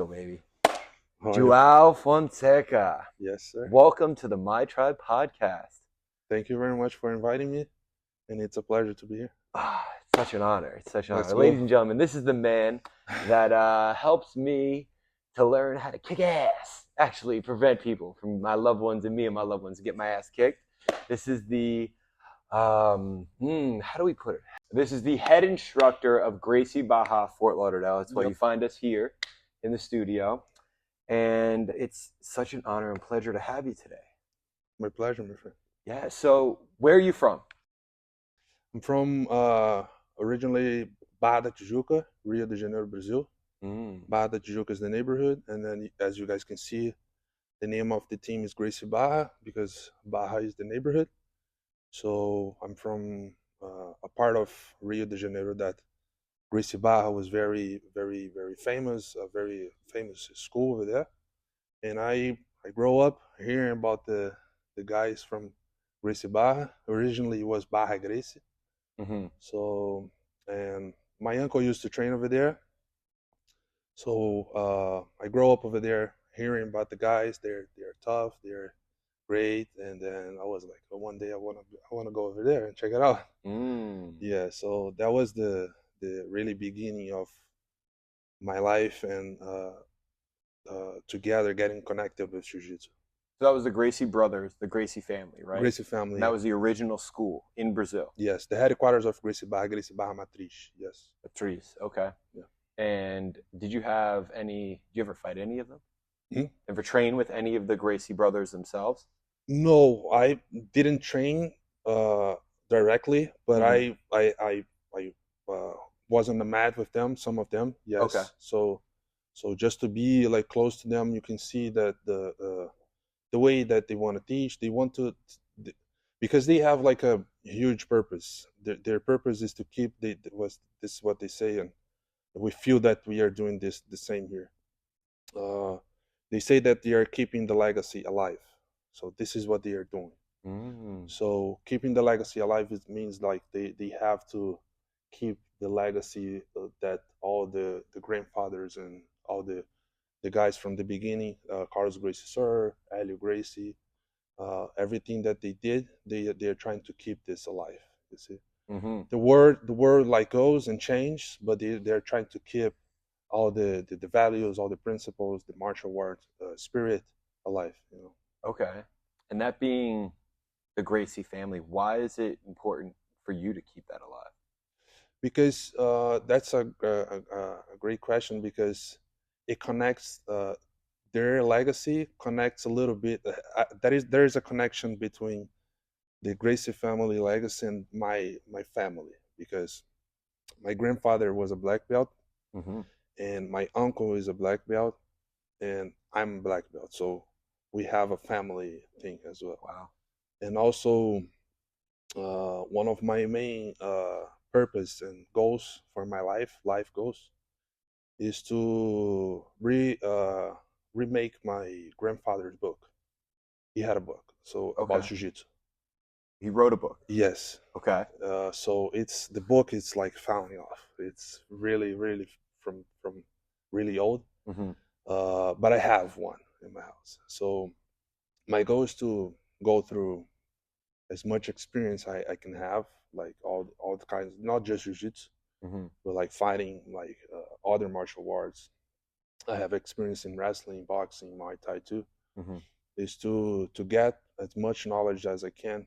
go, baby. How are you? Joao Fonseca. Yes, sir. Welcome to the My Tribe podcast. Thank you very much for inviting me, and it's a pleasure to be here. It's such an honor. It's such an Let's honor. go. Ladies and gentlemen, this is the man that helps me to learn how to kick ass. Actually, prevent people from my loved ones and me and my loved ones to get my ass kicked. This is the, how do we put it? This is the head instructor of Gracie Barra, Fort Lauderdale. That's why you find us here in the studio. And it's such an honor and pleasure to have you today. My pleasure, my friend. Yeah, so where are you from? I'm from originally Barra da Tijuca, Rio de Janeiro, Brazil. Barra da Tijuca is the neighborhood, and then as you guys can see, the name of the team is Gracie Barra because Barra is the neighborhood. So I'm from a part of Rio de Janeiro that Gracie Barra was very, very, very famous, a very famous school over there. And I grew up hearing about the guys from Gracie Barra. Originally it was Barra Gracie. So, and my uncle used to train over there. So I grew up over there hearing about the guys. They're tough, they're great, and then I was like, one day I wanna go over there and check it out. Yeah, so that was the really beginning of my life and together getting connected with Jiu Jitsu. So that was the Gracie brothers, the Gracie family, right? Gracie family. And that was the original school in Brazil. Yes, the headquarters of Gracie Barra Matriz. Yes. Matriz, okay. Yeah. And did you ever fight any of them? Ever train with any of the Gracie brothers themselves? No, I didn't train directly, but I was on the mat with them, some of them, yes. Okay. So just to be like close to them, you can see that the way that they want to teach, they want to, because they have like a huge purpose. Their purpose is to keep this is what they say, and we feel that we are doing the same here. They say that they are keeping the legacy alive. So this is what they are doing. So keeping the legacy alive, it means like they have to keep the legacy that all the grandfathers and all the guys from the beginning, Carlos Gracie Sir, Helio Gracie, everything that they did, they are trying to keep this alive. You see, the word like goes and changes, but they're trying to keep all the values, all the principles, the martial arts spirit alive. You know. Okay, and that being the Gracie family, why is it important for you to keep that alive? Because that's a great question, because it connects their legacy connects a little bit. There is a connection between the Gracie family legacy and my family, because my grandfather was a black belt, and my uncle is a black belt, and I'm a black belt. So we have a family thing as well. Wow. And also, one of my main purpose and goals for my life goals, is to remake my grandfather's book. He had a book about Jiu-Jitsu. He wrote a book. Yes. Okay. So the book is like falling off. It's really, really from really old. But I have one in my house. So my goal is to go through as much experience I can have, like all the kinds, not just Jiu-Jitsu, but like fighting, like other martial arts. I have experience in wrestling, boxing, Muay Thai too. Is to get as much knowledge as I can,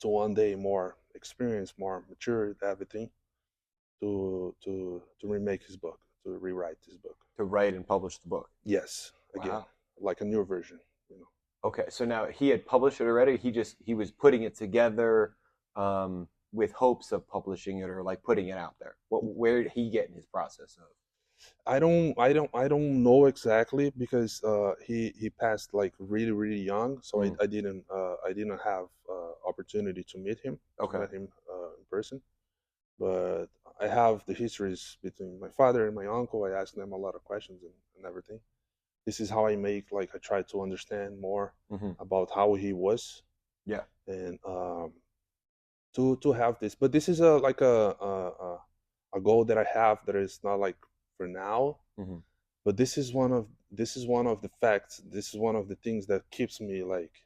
to one day more experience, more mature, everything, to remake his book, to rewrite his book, to write and publish the book. Yes, again, like a new version, you know. Okay, so now he had published it already. He was putting it together with hopes of publishing it, or like putting it out there. Where did he get in his process of? I don't know exactly, because he passed like really, really young, so I didn't have opportunity to meet him. Met him in person, but I have the histories between my father and my uncle. I asked them a lot of questions and everything. This is how I try to understand more about how he was. Yeah. And to have this, but this is a goal that I have that is not like for now. But this is one of the facts. This is one of the things that keeps me like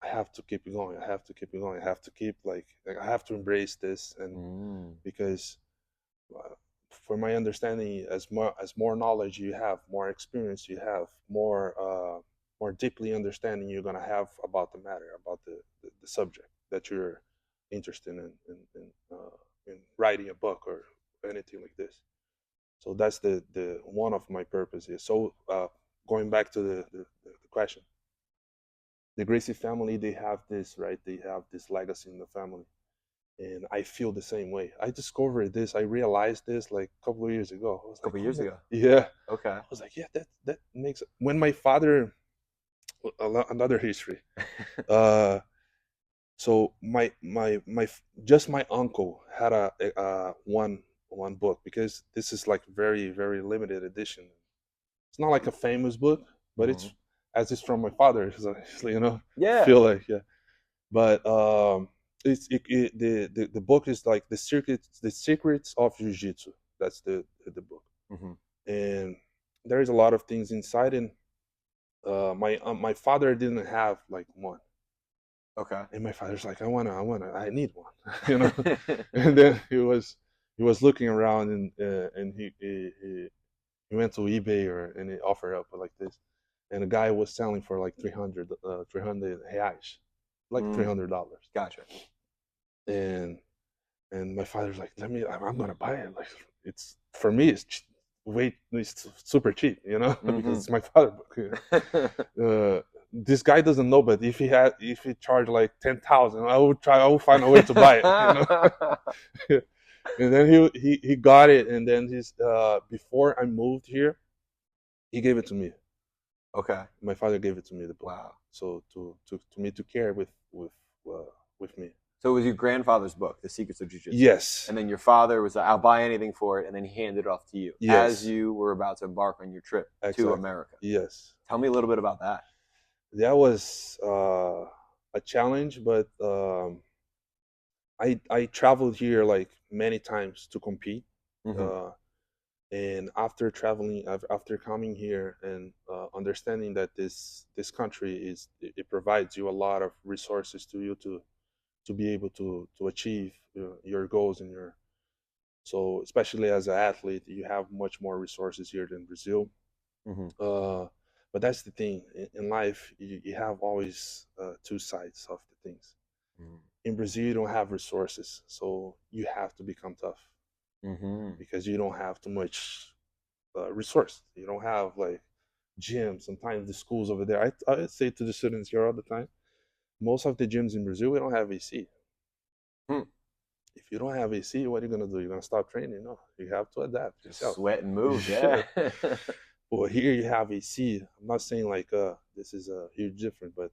I have to keep it going. I have to keep it going. I have to keep like I have to embrace this, and Mm. because uh, for my understanding, as more knowledge you have, more experience you have, more deeply understanding you're gonna have about the matter, about the subject that you're interested in writing a book or anything like this. So that's the one of my purposes. So going back to the question, the Gracie family, they have this, right? They have this legacy in the family, and I feel the same way. I discovered this. I realized this like a couple of years ago. I was A like, couple oh years my, ago. yeah. Okay. I was like, yeah, that makes when my father, another history. Uh, so just my uncle had a one book, because this is like very very limited edition. It's not like a famous book, but Hmm. it's as it's from my father. So, Yeah. feel like, yeah. But the book is like the secrets of Jiu Jitsu. That's the book, Hmm. and there's a lot of things inside. And my father didn't have like one, Okay. and my father's like, I need one, you know. And then he was looking around, and he went to eBay, and he offered up like this, and the guy was selling for like 300 reais, like Mm. $300. Gotcha. And my father's like, I'm gonna buy it. Like, it's for me, it's super cheap, because Hmm. it's my father book. This guy doesn't know, but if he charged like 10,000, I will find a way to buy it. And then he got it, and then he's before I moved here, he gave it to me. Okay. My father gave it to me, the book, Wow. so to me to care with me. So it was your grandfather's book, The Secrets of Jiu Jitsu. Yes, And then your father was like, I'll buy anything for it. And then he handed it off to you as yes, you were about to embark on your trip to exactly. America. Yes, Tell me a little bit about that. that was a challenge, but I traveled here like many times to compete, Hmm. uh, and after traveling, after coming here and understanding that this country it provides you a lot of resources to you to be able to achieve your goals and your so especially as an athlete, you have much more resources here than Brazil. Hmm. Uh, but that's the thing in life, you have always two sides of the things. In Brazil, you don't have resources, so you have to become tough Hmm. because you don't have too much resource. You don't have like gyms. Sometimes the schools over there, I say to the students here all the time, most of the gyms in Brazil, we don't have AC. Hmm. If you don't have AC, what are you gonna do? You're gonna stop training? No, you have to adapt Just yourself. sweat and move. Yeah. Yeah. Well, here you have AC. I'm not saying like this is a huge difference, but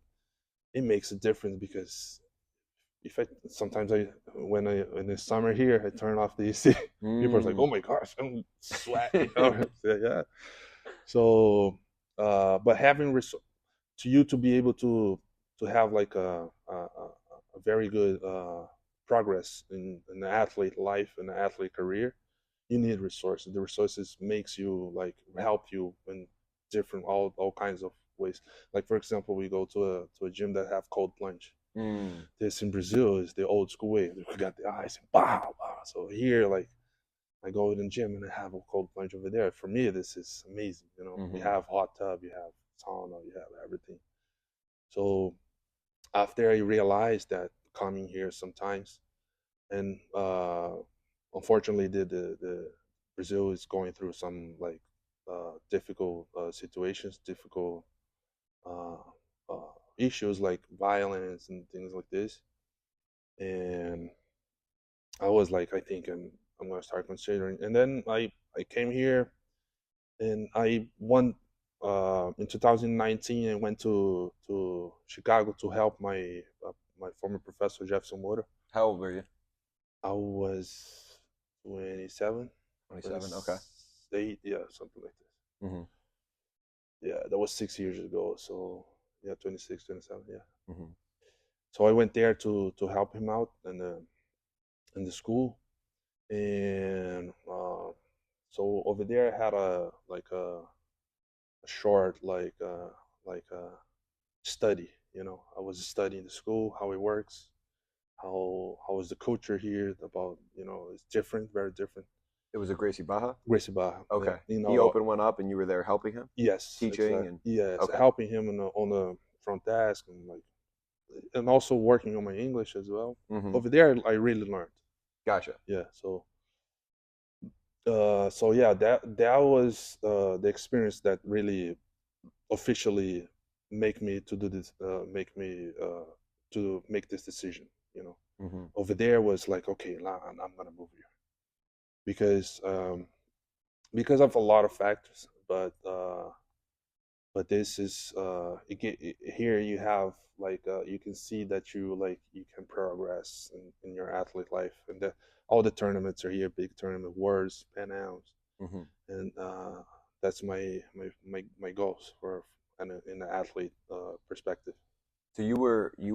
it makes a difference because if I sometimes I when I in the summer here I turn off the AC, people are like, Mm. "Oh my gosh, I'm sweating." Yeah. So, but having to you to be able to have like a very good progress in the athlete life and the athlete career, you need resources. The resources makes you like help you in different all kinds of ways. Like for example, we go to a gym that have cold plunge. Mm. This in Brazil is the old school way. We got the ice and bow, bow. So here, like I go in the gym and I have a cold plunge over there. For me, this is amazing. You Hmm. have hot tub, you have sauna, you have everything. So after I realized that coming here sometimes, and unfortunately, the Brazil is going through some like difficult situations, difficult uh, issues like violence and things like this. And I was like, I think I'm gonna start considering. And then I came here and I won in 2019. I went to Chicago to help my former professor Jefferson Moura. How old were you? I was 27, 27. Okay. 28, yeah, something like this. Hmm. Yeah, that was 6 years ago. So yeah, 26, 27, yeah. Hmm. So I went there to help him out in the school, and so over there I had a like short study. I was studying the school, how it works, how is the culture here. About it's different, very different. It was a Gracie Barra. Gracie Barra, yeah. Okay. He opened one up, and you were there helping him, Yes, teaching, exactly. and Yes, okay. helping him on the front desk, and also working on my English as well. Mm-hmm. Over there, I really learned. Gotcha. Yeah, so yeah, that was the experience that really officially make me to do this, make me to make this decision. Mm-hmm. Over there was like, okay, I'm gonna move here because of a lot of factors, but this is here you have like you can see that you can progress in your athlete life, and all the tournaments are here, big tournament, worlds, Pan Ams, Mm-hmm. and that's my goals for in the athlete perspective. So you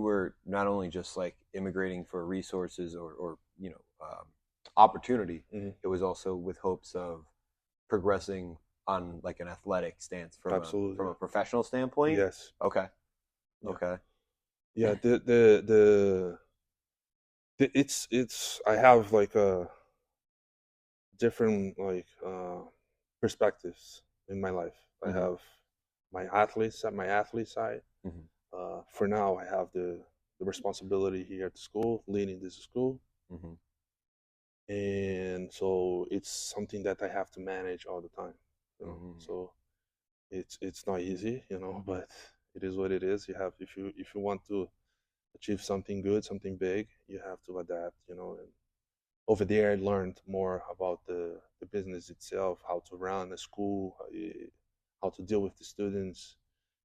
were not only just like immigrating for resources or opportunity. Hmm. It was also with hopes of progressing on like an athletic stance from Absolutely. a professional standpoint. Yes. Okay. Yeah. Okay. Yeah. It's I have like a different perspectives in my life. I Mm-hmm. have my athlete side. Mm-hmm. For now, I have the responsibility here at the school, leading this school, Mm-hmm. and so it's something that I have to manage all the time. Mm-hmm. So it's not easy, but it is what it is. You have if you want to achieve something good, something big, you have to adapt. And over there, I learned more about the business itself, how to run a school, how to deal with the students,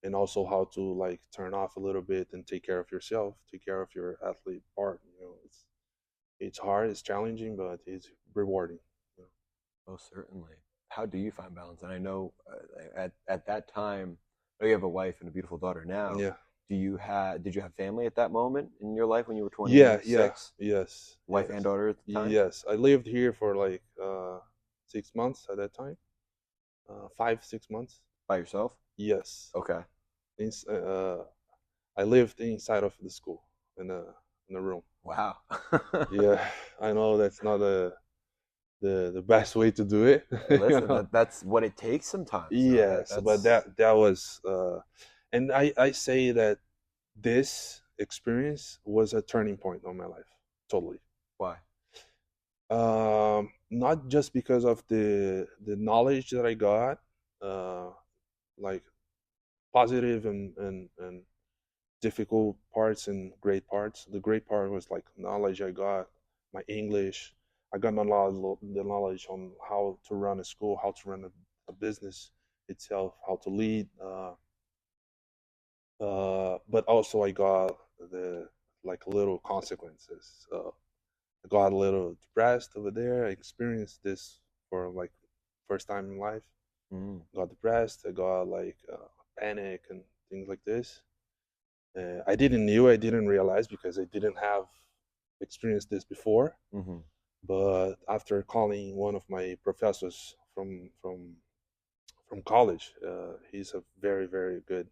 and also how to like turn off a little bit and take care of yourself, take care of your athlete part. It's hard, it's challenging, but it's rewarding. you Oh, certainly. How do you find balance? And I know at that time, I know you have a wife and a beautiful daughter now. Yeah. Did you have family at that moment in your life when you were Yeah, yeah, 26? yes, Wife and yes, daughter at the time? yes. I lived here for like 6 months at that time, 5 6 months. By yourself? Yes, Okay. I lived inside of the school in a room. Wow. Yeah, I know that's not the best way to do it. Listen, that's what it takes sometimes. Yes, but That's that was, and I say that this experience was a turning point on my life, totally. why. Not just because of the knowledge that I got, uh, like positive and difficult parts and great parts. The great part was like knowledge I got, my English. I got the knowledge on how to run a school, how to run a business itself, how to lead. But also I got the like little consequences. I got a little depressed over there. I experienced this for like first time in life. Mm. Got depressed. I got like panic and things like this. I didn't realize because I didn't have experienced this before. Mm-hmm. But after calling one of my professors from college, he's a very very good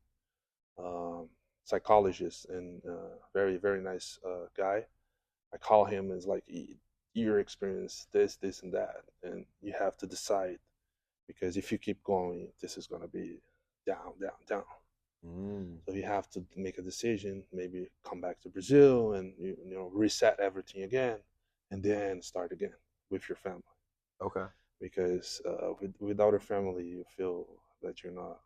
um, psychologist and very very nice guy. I call him and it's like your experience this and that, and you have to decide because if you keep going, this is gonna be down down down. Mm. So you have to make a decision, maybe come back to Brazil and reset everything again, and then start again with your family. Okay. Because without a family, you feel that you're not.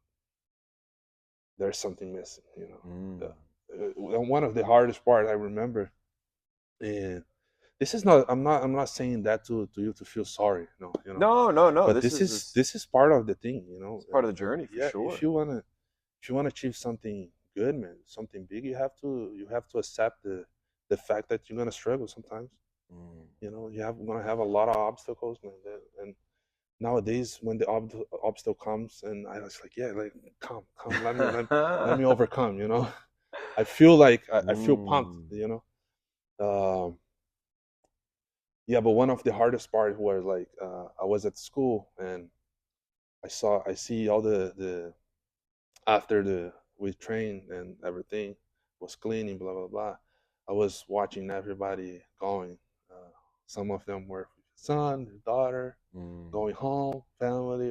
There's something missing. Mm. One of the hardest part I remember, and this is not. I'm not saying that to you to feel sorry. No, No, no, no. But This this is is this, this is part of the thing. it's part of the journey for Yeah, sure. if you wanna achieve something good, man, something big, you have to accept the fact that you're gonna struggle sometimes. Mm. Gonna have a lot of obstacles, man. And nowadays, when the obstacle comes, and I was like, yeah, like come, let me overcome. I feel like I feel pumped. Mm. Um, yeah, but one of the hardest part was like I was at school and I see all the after we trained and everything was cleaning, blah blah blah, I was watching everybody going. Some of them were son, their daughter, going home, family,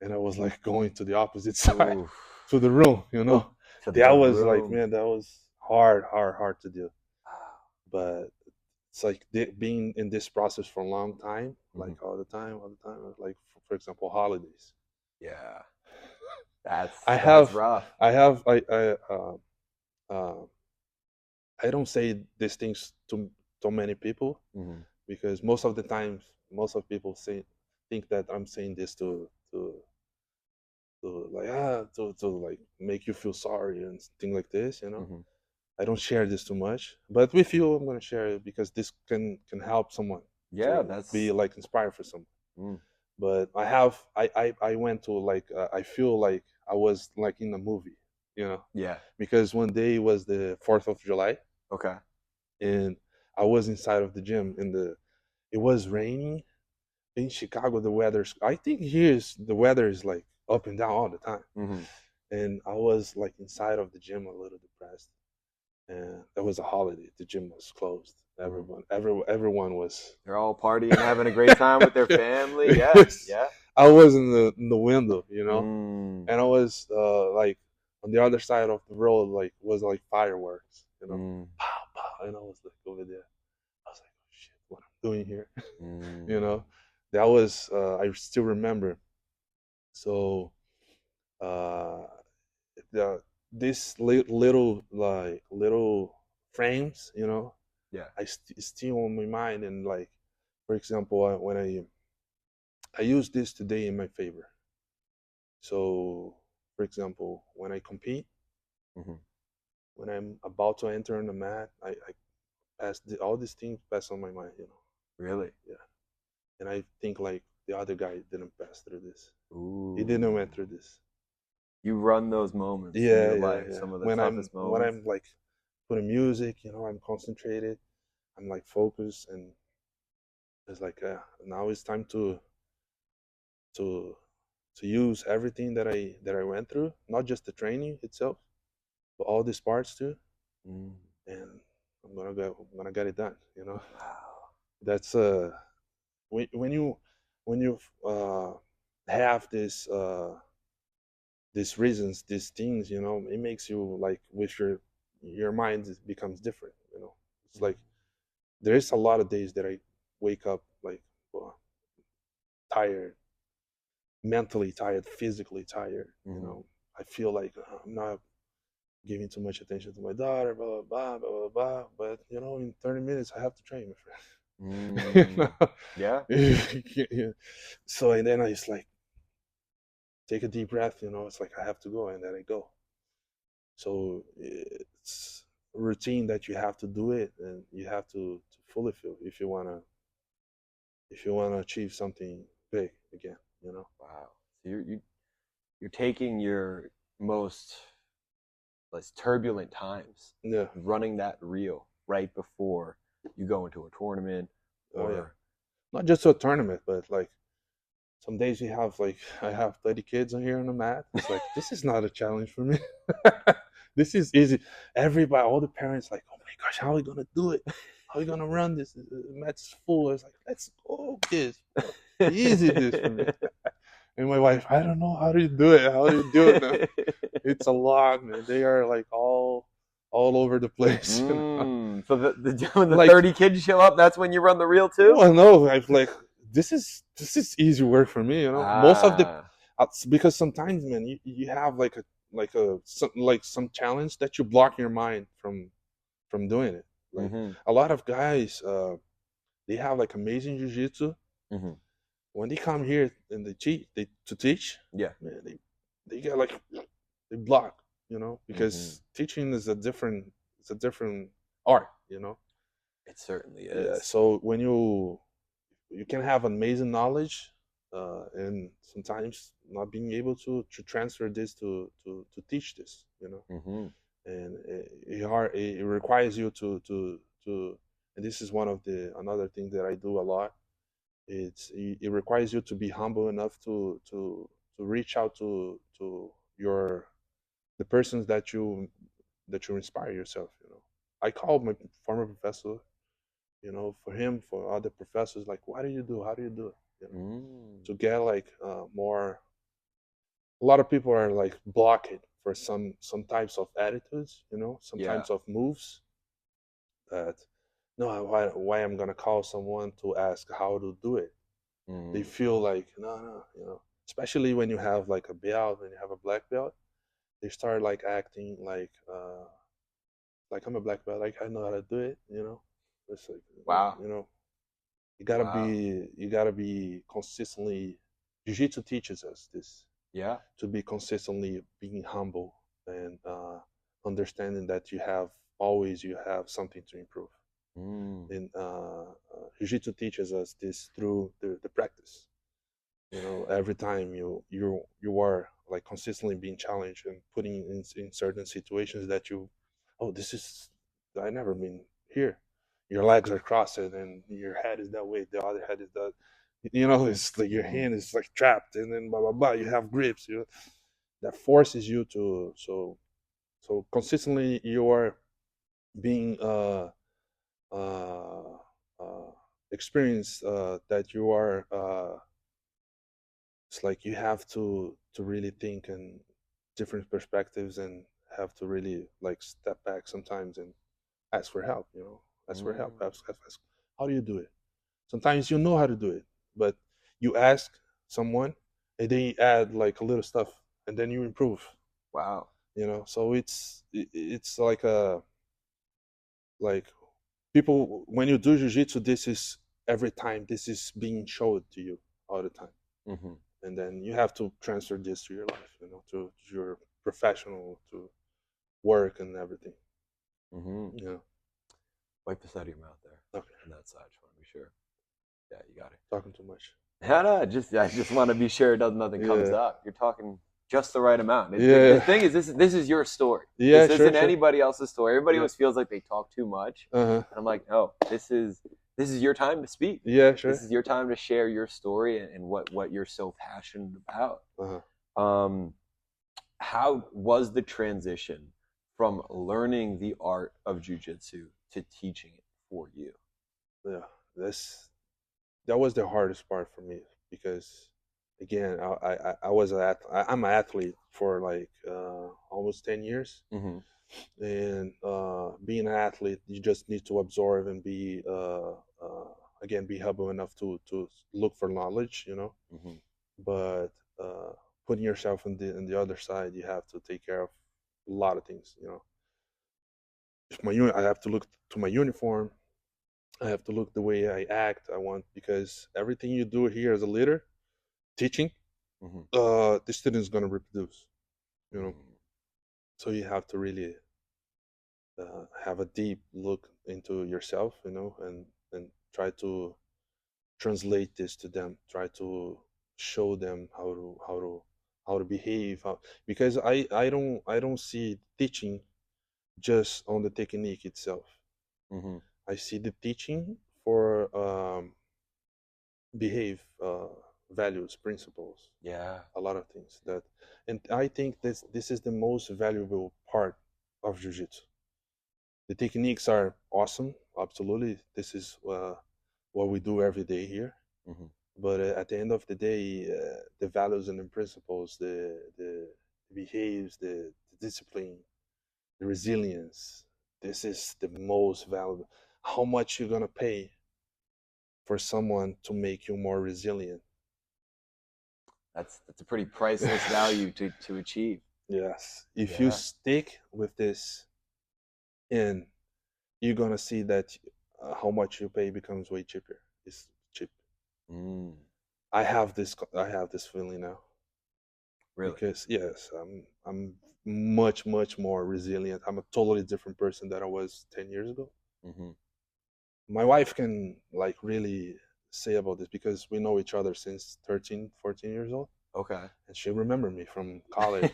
and I was like going to the opposite side, Oof. to the room, To That the was like, room. man, that was hard to do. Wow. But it's like being in this process for a long time, Mhm. like all the time, like for example, holidays. Yeah. That's I that's have, rough. I have, uh, I don't say these things to many people Mhm. because most of the times, most of people think that I'm saying this to like make you feel sorry and things like this. Mhm. I don't share this too much, but with you, I'm gonna share it because this can help someone Yeah, to be that's like inspired for someone. mm. But I went to like I feel like I was like in a movie, Yeah. because one day was the 4th of July, Okay. and I was inside of the gym, and it was raining in Chicago. The weather's, I think here's the weather is like up and down all the time, Mhm. and I was like inside of the gym a little depressed, and it was a holiday. The gym was closed. Mhm. Everyone was. They're all partying, having a great time with their family. Yeah. Yes. Yeah. I was in the window, Mm. and I was like on the other side of the road, like was like fireworks, Mm. pow pow, and I was like over there. I was like, oh, shit, what I'm doing here, you Mm. know. That was I still remember. So uh, the this little frames, Yeah. still on my mind, and like for example, when I use this today in my favor. So for example, when I compete, Mhm. when I'm about to enter on the mat, I pass all these things pass on my mind. Really? Yeah, and I think like the other guy didn't pass through this. He didn't Ooh. went through this. You run those moments in Yeah, your yeah, life, yeah. some of the When I'm toughest when moments. I'm like putting music, I'm concentrated. I'm like focused, and it's like now it's time to to use everything that I went through, not just the training itself, but all these parts too, Mm. and I'm gonna get it done. Wow. That's when you uh have these reasons, these things, it makes you like with your mind it becomes different. It's Mm. like there's a lot of days that I wake up like tired, mentally tired, physically tired. Mhm. I feel like I'm not giving too much attention to my daughter, blah blah blah blah blah blah. But in 30 minutes I have to train, my friend. Mm. Yeah. Yeah. So and then I just like take a deep breath. It's like I have to go, and then I go. So it's a routine that you have to do it, and you have to fully feel if you wanna achieve something big again. Wow. So you're taking your most less turbulent times, Yeah. running that reel right before you go into a tournament Oh yeah. or Not just a tournament, but like some days you have like I have 30 kids on here on the mat. It's like this is not a challenge for me. This is easy. Everybody, all the parents, like, oh my gosh, how are we gonna do it? How are we gonna run this? The mat's full. It's like, let's go, kids. Easy this for me. And my wife, I don't know how do you do it. How do you do it now? It's a lot, man. They are like all over the place. So when the Like, 30 kids show up, that's when you run the reel too? well, no, I've like this is easy work for me. Most of the Ah. because sometimes, man, you have like some challenge that you block your mind from doing it. Like Mhm. a lot of guys, they have like amazing jujitsu. Mhm. When they come here and to teach, Yeah. man, they get like they block, Mhm. because teaching is a different art. It certainly Yeah. is. So when you can have amazing knowledge, and sometimes not being able to transfer this to teach this. Mhm. And it requires you to and this is one of the another thing that I do a lot. It requires you to be humble enough to reach out to your the persons that you inspire yourself. I called my former professor, for him, for other professors, like, what do you do? How do you do it? To get like more. A lot of people are like blocked for some types of attitudes, some Yeah. types of moves that no, why I'm gonna call someone to ask how to do it. They feel like no, especially when you have like a belt, when you have a black belt, they start like acting like I'm a black belt, like I know how to do it. It's like Wow. Wow. you gotta be consistently. Jiu-Jitsu teaches us this, Yeah. to be consistently being humble and understanding that you have something to improve. And Jiu-Jitsu teaches us this through the practice. Every time you are like consistently being challenged and putting in certain situations that oh, this is, I never been here. Your legs are crossed and your head is that way, the other head is that. It's like your hand is like trapped, and then blah blah blah. You have grips. That forces you to consistently you are being uh, uh, experienced that you are. It's like you have to really think in different perspectives and have to really like step back sometimes and ask for help. Ask for help. Ask, how do you do it? Sometimes you know how to do it, but you ask someone and they add like a little stuff and then you improve. Wow. So it's like a like people, when you do jiu-jitsu, this is every time this is being showed to you all the time. And then you have to transfer this to your life, to your professional, to work and everything. Yeah. Wipe the side of your mouth there. Okay. On that side, just want to be sure. Yeah, you got it. Talking too much. No, I just want to be sure nothing comes Yeah. up. You're talking just the right amount. Yeah. The thing is, this is your story. Yeah, this isn't anybody else's story. Everybody Yeah. always feels like they talk too much. And I'm like, no, this is your time to speak. Yeah, sure. This is your time to share your story and what you're so passionate about. How was the transition from learning the art of jiu-jitsu to teaching it for you? Yeah, that was the hardest part for me, because again, I'm an athlete for like almost 10 years. And being an athlete, you just need to absorb and be again, be humble enough to look for knowledge, but putting yourself in the other side, you have to take care of a lot of things. If I have to look to my uniform, I have to look the way I act. I want, because everything you do here as a leader, teaching, the student is going to reproduce. So you have to really have a deep look into yourself, and try to translate this to them. Try to show them how to behave. Because I don't see teaching just on the technique itself. I see the teaching for behave, values, principles. Yeah. A lot of things that, and I think this is the most valuable part of jiu-jitsu. The techniques are awesome, absolutely. This is what we do every day here. But at the end of the day, the values and the principles, the behaves, the discipline, the resilience, this is the most valuable. How much you're gonna pay for someone to make you more resilient? That's a pretty priceless value to achieve. Yes. If you stick with this, and you're gonna see that how much you pay becomes way cheaper. It's cheap. I have this feeling now. Really? Because yes, I'm much more resilient. I'm a totally different person than I was 10 years ago. My wife can like really say about this, because we know each other since 13, 14 years old. Okay. And she remembered me from college.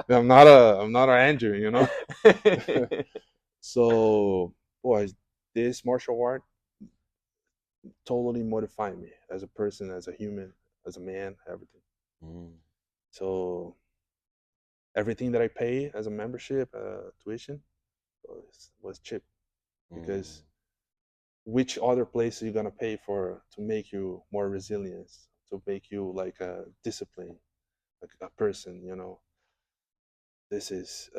I'm not a Andrew. So, boy, this martial art totally modified me as a person, as a human, as a man, everything. So everything that I pay as a membership, tuition, was cheap. Because which other place are you gonna pay for to make you more resilient, to make you like a discipline, like a person? You know, this is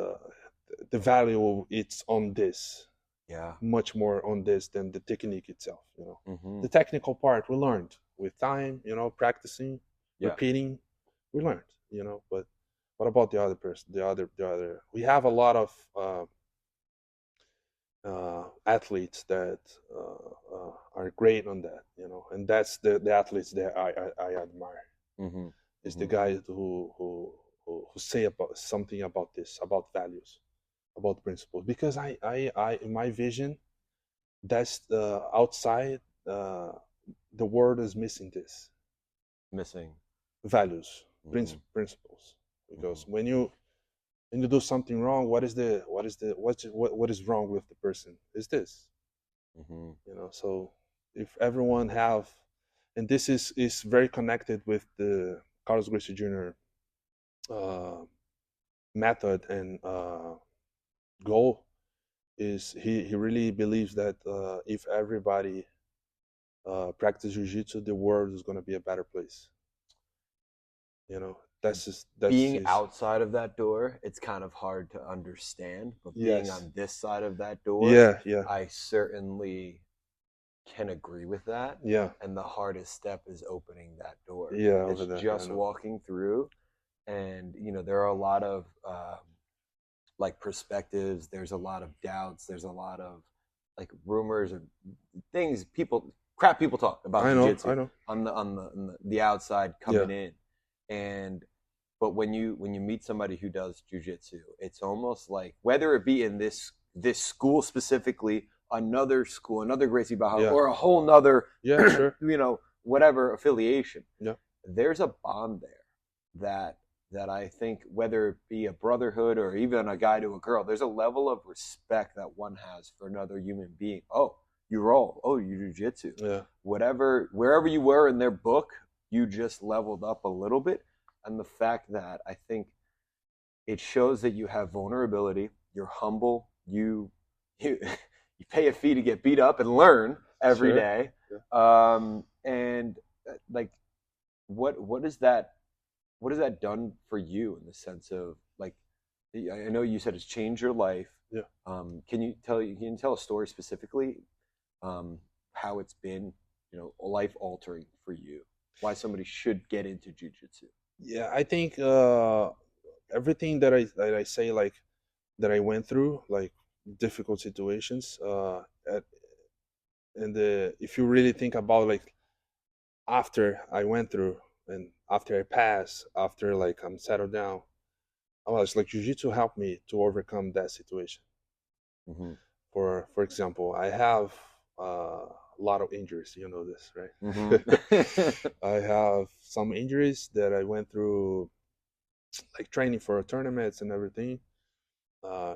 the value. It's on this. Yeah. Much more on this than the technique itself. You know, Mm-hmm. the technical part we learned with time. You know, practicing, Yeah. repeating, we learned. You know, but what about the other person? The other. We have a lot of athletes that are great on that, you know, and that's the athletes that I admire. Mm-hmm. Is the guys who say about something about this, about values, about principles. Because I in my vision, that's outside the world is missing this Missing values, mm-hmm. principles. Because Mm-hmm. when you do something wrong, what is wrong with the person? Is this, Mm-hmm. you know? So if everyone have, and this is very connected with the Carlos Gracie Jr. Uh, method and goal, is he really believes that if everybody practice jiu-jitsu, the world is going to be a better place, you know. That's Being his. outside of that door, it's kind of hard to understand, but being Yes. on this side of that door, Yeah, yeah, I certainly can agree with that. yeah, And the hardest step is opening that door. yeah, It's over there, I just know. walking through, and there are a lot of like perspectives. There's a lot of doubts. There's a lot of like rumors or things people talk about I know, jujitsu I know. on the outside Yeah, coming in, and but when you meet somebody who does jujitsu, it's almost like whether it be in this school specifically, another school, another Gracie Barra, yeah, or a whole nother yeah, sure. whatever affiliation, Yeah, there's a bond there that I think, whether it be a brotherhood or even a guy to a girl, there's a level of respect that one has for another human being. Oh, you roll. Oh, you jujitsu. yeah, Whatever, wherever you were in their book, you just leveled up a little bit. And the fact that I think it shows that you have vulnerability, you're humble, you you pay a fee to get beat up and learn every sure. day. Yeah. And like, what is that? What has that done for you in the sense of like? I know you said it's changed your life. Yeah. Can you tell a story specifically, how it's been, life altering for you? Why somebody should get into jujitsu? Yeah, I think everything that I say, like that I went through, like difficult situations, and if you really think about, like, after I went through and after I passed, after like I'm settled down, I was like, jiu-jitsu helped me to overcome that situation. Mm-hmm. For example, I have a lot of injuries. You know this, right? Mm-hmm. I have some injuries that I went through, like training for tournaments and everything.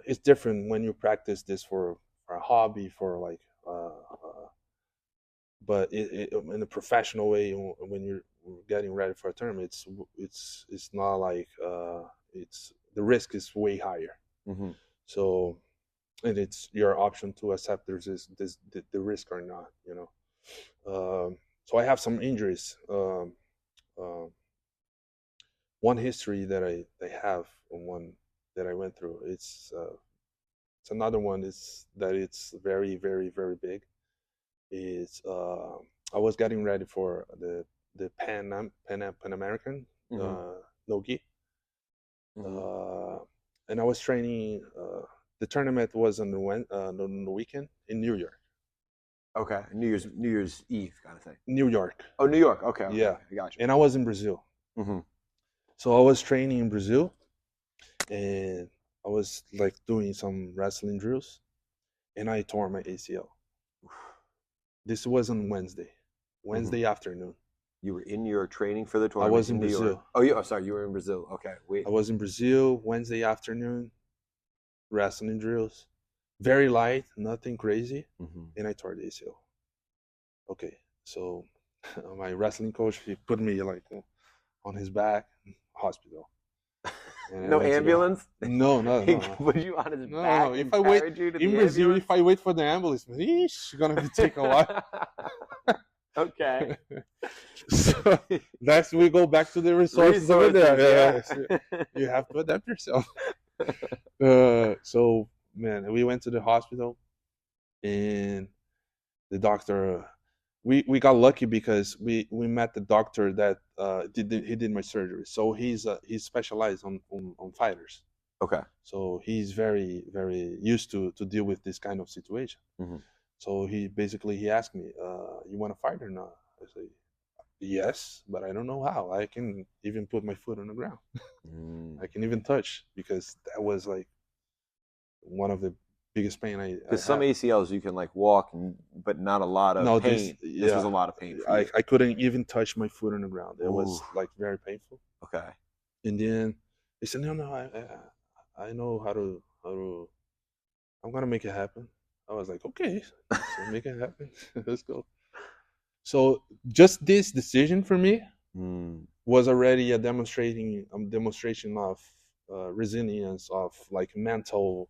It's different when you practice this for a hobby, for like, but in a professional way, when you're getting ready for a tournament, it's not like it's the risk is way higher. Mm-hmm. So, and it's your option to accept the risk or not, you know. So I have some injuries. Um, one history that I have, and one that I went through. It's another one is that it's very very very big. Is I was getting ready for the Pan American Mm-hmm. nogi, Mm-hmm. uh, and I was training. The tournament was on the weekend in New York. Okay, New Year's Eve kind of thing. New York, Oh, New York. Okay, okay, yeah. okay. I got you. And I was in Brazil, Mm-hmm. so I was training in Brazil, and I was like doing some wrestling drills, and I tore my ACL. This was on Mm-hmm. Wednesday afternoon. You were in your training for the I tournament was in in New York. Brazil. Oh, yeah. Oh, sorry, you were in Brazil. Okay, I wait. was in Brazil Wednesday afternoon, wrestling drills, very light, nothing crazy, Mm-hmm. and I tore the ACL. Okay, so my wrestling coach, he put me like on his back, hospital. And No ambulance? No, no, He no, no. put you on his No, back no. and If I wait carried you to in the Brazil, ambulance? if I wait for the ambulance, it's gonna take a while. Okay. So that's we go back to the resources over there. Yeah. So you have to adapt yourself. So man, we went to the hospital, and the doctor. We got lucky because we met the doctor that he did my surgery. So he's specialized on fighters. Okay. So he's very very used to deal with this kind of situation. Mm-hmm. So he asked me, "You want to fight or not?" I say, "Yes, but I don't know how. I can even put my foot on the ground. I can even touch because that was like one of the biggest pain I Because some had. ACLs you can like walk, but not a lot of No, pain. This was a lot of pain for you. I couldn't even touch my foot on the ground. It was Ooh. like very painful. Okay. And then he said, "No, I know how to I'm gonna make it happen." I was like, "Okay, so make it happen. Let's go." So just this decision for me was already a demonstration of resilience, of like mental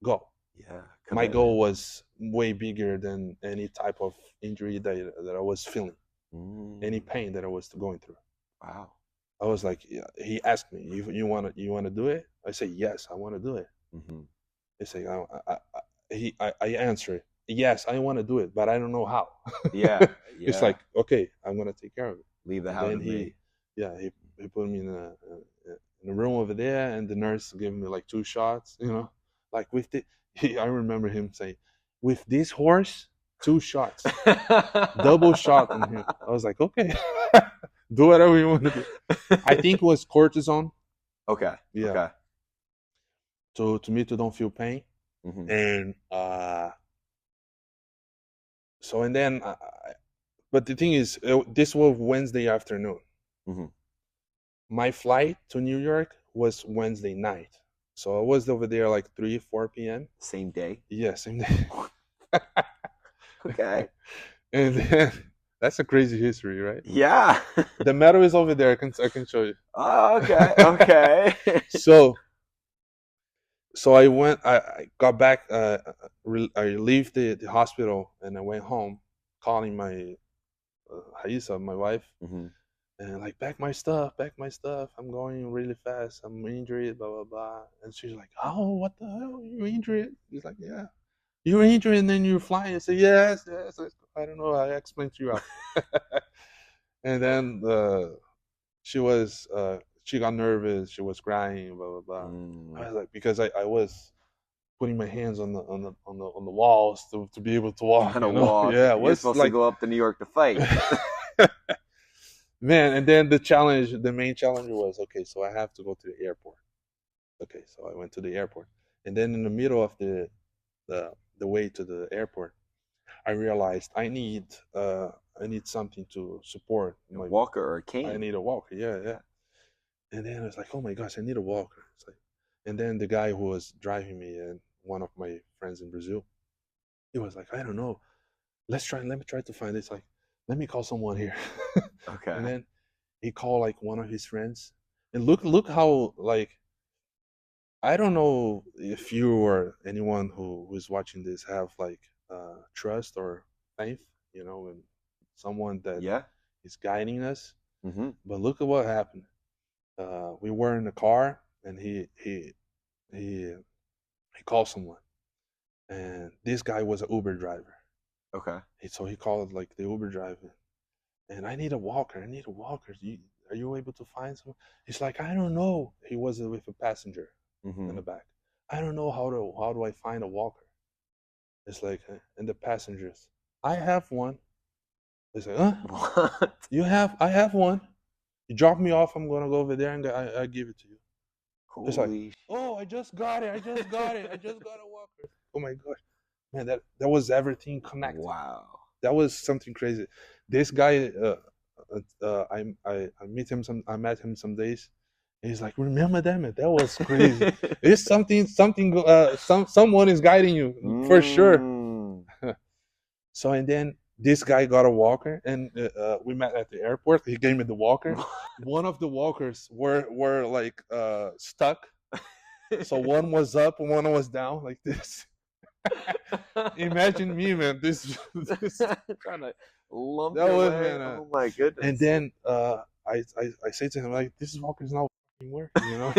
goal. Yeah. My goal was way bigger than any type of injury that I was feeling, any pain that I was going through. Wow. I was like, yeah, he asked me, you want to do it? I say, yes, I want to do it. He say, I answer, yes, I want to do it, but I don't know how. Yeah. It's like, okay, I'm gonna take care of it. Leave the house. Then he put me in a room over there, and the nurse gave me like 2 shots. Like with the, I remember him saying, with this horse, 2 shots, double shot on him. I was like, okay, do whatever you want to do. I think it was cortisone. Okay. Yeah. Okay. To me to don't feel pain, and so and then, but the thing is, this was Wednesday afternoon. My flight to New York was Wednesday night, so I was over there like 3-4 p.m. Same day. Yeah, same day. Okay. And then that's a crazy history, right? Yeah. The medal is over there. I can show you. Oh, okay. Okay. So I went. I got back. I leave the hospital and I went home, calling my Haisa, my wife, and like, pack my stuff. I'm going really fast. I'm injured. Blah blah blah. And she's like, "Oh, what the hell? You injured?" He's like, "Yeah, you're injured and then you're flying." I say, "Yes." I don't know. I explained to you. And then she got nervous. She was crying. Blah blah blah. I was like, because I was putting my hands on the walls to be able to walk. Walk. Yeah, You're supposed to go up to New York to fight. Man, and then the main challenge was, okay, so I have to go to the airport. Okay, so I went to the airport, and then in the middle of the way to the airport, I realized I need something to support my walker or a cane. I need a walker. Yeah. And then I was like, oh my gosh, I need a walker. It's like, and then the guy who was driving me, and one of my friends in Brazil, he was like, I don't know, let me try to find it. It's like, let me call someone here. Okay. And then he called like one of his friends, and look how, like, I don't know if you or anyone who's watching this have like trust or faith, in someone that is guiding us. But look at what happened. We were in the car, and he called someone, and this guy was an Uber driver. Okay. So he called like the Uber driver, and I need a walker. Are you able to find someone? He's like, I don't know. He was with a passenger in the back. I don't know how do I find a walker. It's like, and the passengers, I have one. It's like, huh? What? I have one. You drop me off. I'm gonna go over there and I give it to you. Holy it's like, oh, I just got it. I just got a walker. Oh my gosh, man, that was everything connected. Wow, that was something crazy. This guy, I met him some days. He's like, remember that, man? That was crazy. It's something. Someone is guiding you for sure. So, and then this guy got a walker, and we met at the airport. He gave me the walker. one of the walkers were like stuck. So one was up and one was down like this. Imagine me, man. This Trying to lump that your was, way. man. Oh my goodness. And then I say to him like, "This walker's not fucking working," you know.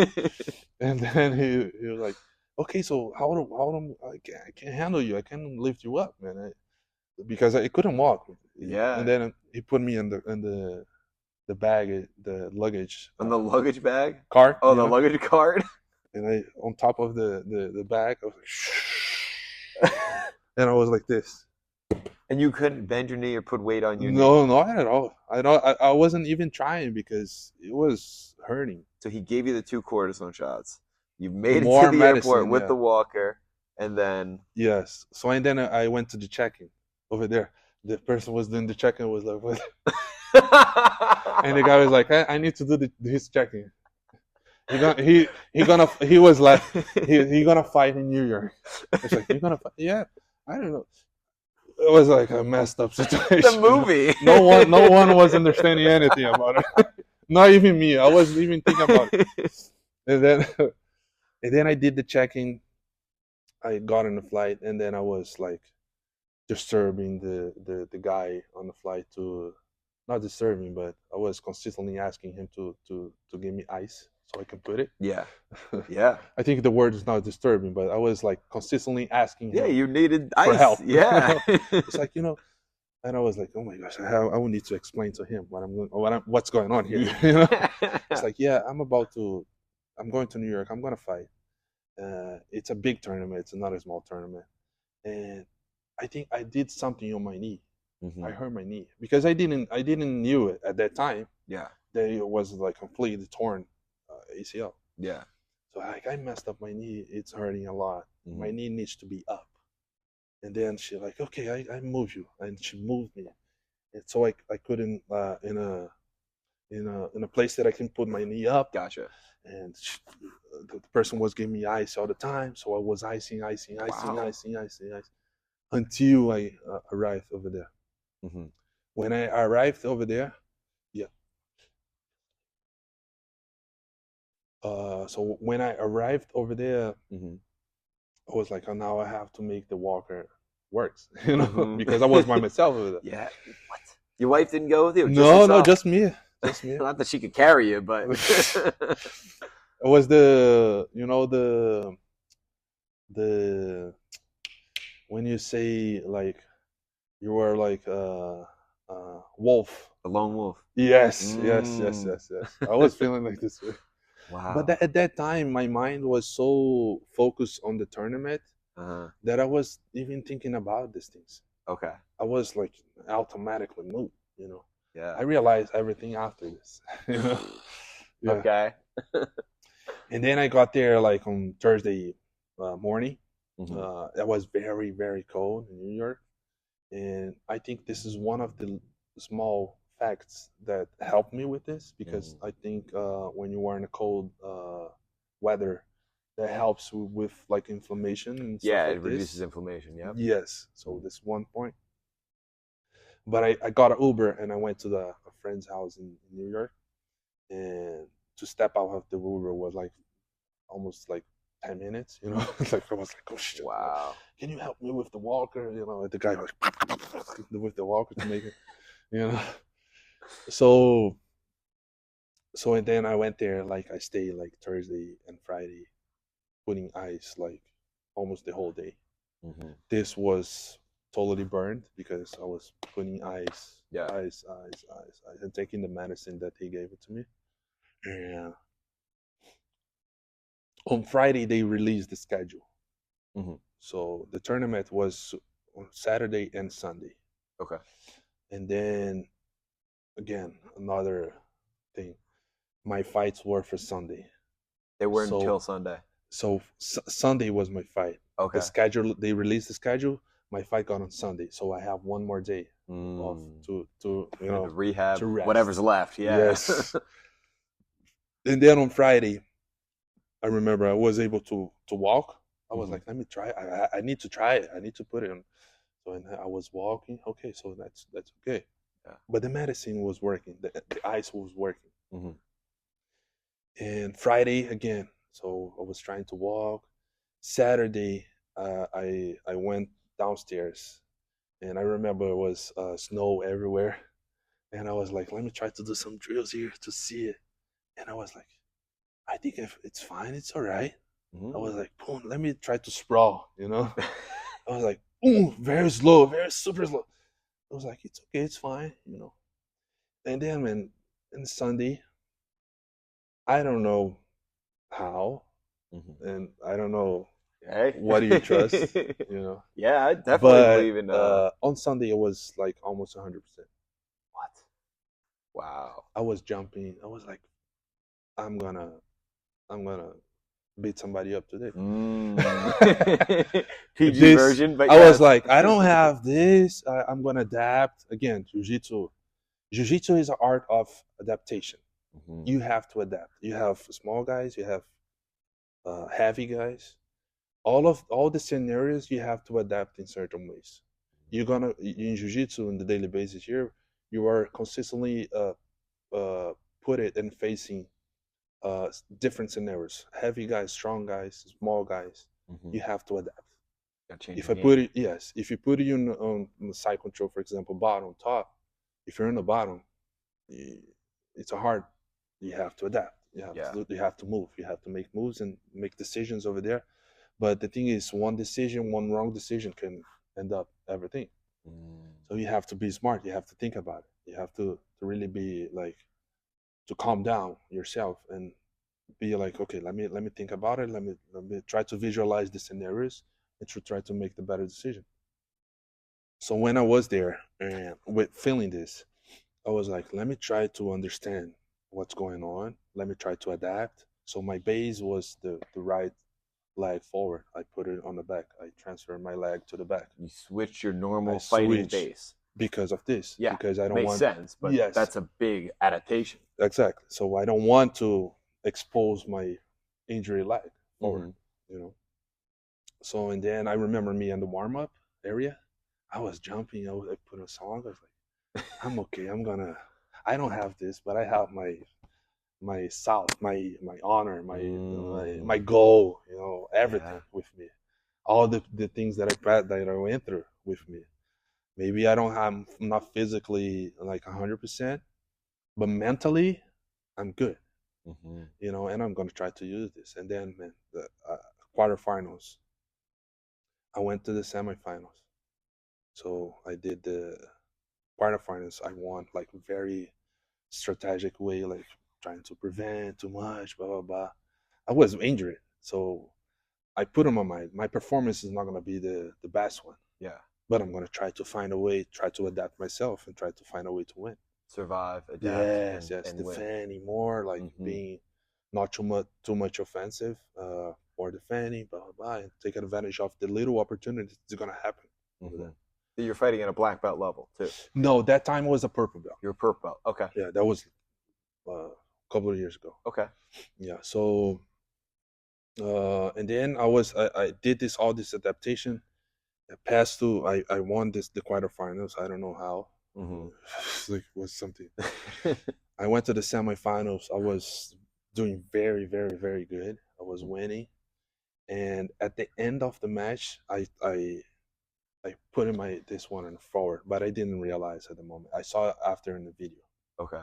And then he was like, "Okay, so how do I can't handle you. I can't lift you up, man, because I couldn't walk." Yeah. And then he put me in the bag, the luggage. On the luggage bag? Cart. Oh, the luggage cart? And I on top of the bag, I was like, and I was like this. And you couldn't bend your knee or put weight on your knee? No, not at all. I wasn't even trying because it was hurting. So he gave you the 2 cortisone shots. You made it More to the medicine, airport with yeah. the walker, and then Yes. So and then I went to the check-in over there. The person was doing the check-in was like, what? And the guy was like, I need to do his check-in. He was like he gonna fight in New York. It's like, you're gonna fight? Yeah, I don't know. It was like a messed up situation. The movie. No one was understanding anything about it. Not even me. I wasn't even thinking about it. And then I did the check-in. I got on the flight, and then I was like disturbing the guy on the flight to, not disturbing, but I was consistently asking him to give me ice so I can put it. Yeah. Yeah. I think the word is not disturbing, but I was like consistently asking him. Yeah, you needed ice. For help. Yeah. It's like, and I was like, oh my gosh, I will need to explain to him what's going on here. It's like, yeah, I'm going to New York. I'm going to fight. It's a big tournament. It's not a small tournament. And I think I did something on my knee. Mm-hmm. I hurt my knee because I didn't knew it at that time. Yeah. That it was like completely torn ACL. Yeah. So I messed up my knee. It's hurting a lot. Mm-hmm. My knee needs to be up. And then she like, okay, I move you, and she moved me, and so I couldn't in a place that I can put my knee up. Gotcha. And the person was giving me ice all the time, so I was icing until I arrived over there. Mm-hmm. When I arrived over there, yeah. So when I arrived over there, mm-hmm. I was like, oh, now I have to make the walker works, mm-hmm. because I was by myself over there. Yeah. What? Your wife didn't go with you? No, just me. Just me. Not that she could carry you, but it was the when you say like you were like wolf. A lone wolf. Yes. I was feeling like this way. Wow. But at that time, my mind was so focused on the tournament that I was even thinking about these things. Okay. I was like automatically moved, Yeah. I realized everything after this, Yeah. Okay. And then I got there like on Thursday morning. Mm-hmm. It was very, very cold in New York. And I think this is one of the small facts that helped me with this, because I think when you are in a cold weather, that helps with like inflammation and stuff like it reduces inflammation. Yeah. Yes. So that's one point. But I got an Uber and I went to a friend's house in New York, and to step out of the Uber was like almost like 10 minutes, like I was like, oh shit, wow, like, can you help me with the walker? The guy was with the walker to make it, So and then I went there, like I stayed like Thursday and Friday, putting ice like almost the whole day. Mm-hmm. This was totally burned because I was putting ice, and taking the medicine that he gave it to me. And on Friday they released the schedule. Mm-hmm. So the tournament was on Saturday and Sunday. Okay. And then again, another thing, my fights were for Sunday. They weren't until Sunday. So Sunday was my fight. Okay. The schedule, they released the schedule. My fight got on Sunday, so I have one more day off to rehab, to rest. Whatever's left. Yeah. Yes. And then on Friday, I remember I was able to walk. I was like, let me try. I need to try it. I need to put it on. So and I was walking. Okay, so that's okay. Yeah. But the medicine was working. The ice was working. Mhm. And Friday again. So I was trying to walk. Saturday, I went downstairs, and I remember it was snow everywhere. And I was like, let me try to do some drills here to see it. And I was like, I think if it's fine, it's all right. I was like, boom, let me try to sprawl, you know? I was like, boom, very slow, very super slow. I was like, it's okay, it's fine, you know? And then, man, on Sunday, I don't know how, Mhm. and I don't know Hey. what do you trust, you know? Yeah, I definitely But believe in on Sunday, it was like almost 100%. what? Wow. I was jumping. I was like, I'm gonna, I'm gonna beat somebody up today. PG This, version, but I was yes. like, I don't have this. I'm gonna adapt. Again, jiu-jitsu. Jiu-jitsu is an art of adaptation. Mhm. You have to adapt. You have small guys. You have heavy guys. All the scenarios you have to adapt in certain ways. You're gonna in jiu-jitsu on the daily basis. You are consistently put it and facing different scenarios. Heavy guys, strong guys, small guys. Mhm. You have to adapt. Gotta change If your I put game. it, yes, if you put you on the side control, for example, bottom, top, if you're in the bottom, it's a hard. You have to adapt. Yeah. You have to move. You have to make moves and make decisions over there. But the thing is, one decision, one wrong decision can end up everything. So you have to be smart. You have to think about it. You have to really be like to calm down yourself and be like, okay, let me think about it. Let me try to visualize the scenarios and to try to make the better decision. So when I was there and with feeling this, I was like, let me try to understand what's going on. Let me try to adapt. So my base was the right leg forward. I put it on the back. I transferred my leg to the back. You switch your I normal fighting switch base. because of this. Yeah. Because I don't Makes want. sense, but Yes, that's a big adaptation. exactly. So I don't want to expose my injury leg forward. Mm-hmm. You know. So and then I remember me in the warm up area. I was jumping. I put a song. I was like, I'm okay. I'm gonna. I don't have this, but I have my south, my honor, my goal. You know, everything Yeah. with me. All the things that I went through with me. Maybe I don't have. I'm not physically like 100%, but mentally, I'm good. Mm-hmm. You know, and I'm gonna try to use this. And then, man, the quarterfinals. I went to the semifinals. So I did the quarterfinals. I won like very strategic way, like trying to prevent too much, blah blah blah. I was injured, so I put in my mind my performance is not gonna be the best one, Yeah. but I'm gonna try to find a way, try to adapt myself, and try to find a way to win. Survive, adapt, Yes, and yes, win. defending more, like Mm-hmm. being not too much offensive, or defending, blah blah blah, and take advantage of the little opportunities that's gonna happen over Mm-hmm. there. You're fighting at a black belt level too. No, that time was a purple belt. You're a purple belt. Okay. Yeah, that was a couple of years ago. Okay. Yeah, so and then I did all this adaptation. I passed through. I won the quarterfinals. I don't know how. Mm-hmm. Like it was something. I went to the semifinals. I was doing very very very good. I was winning, and at the end of the match, I put in my this one in forward, but I didn't realize at the moment. I saw it after in the video, Okay.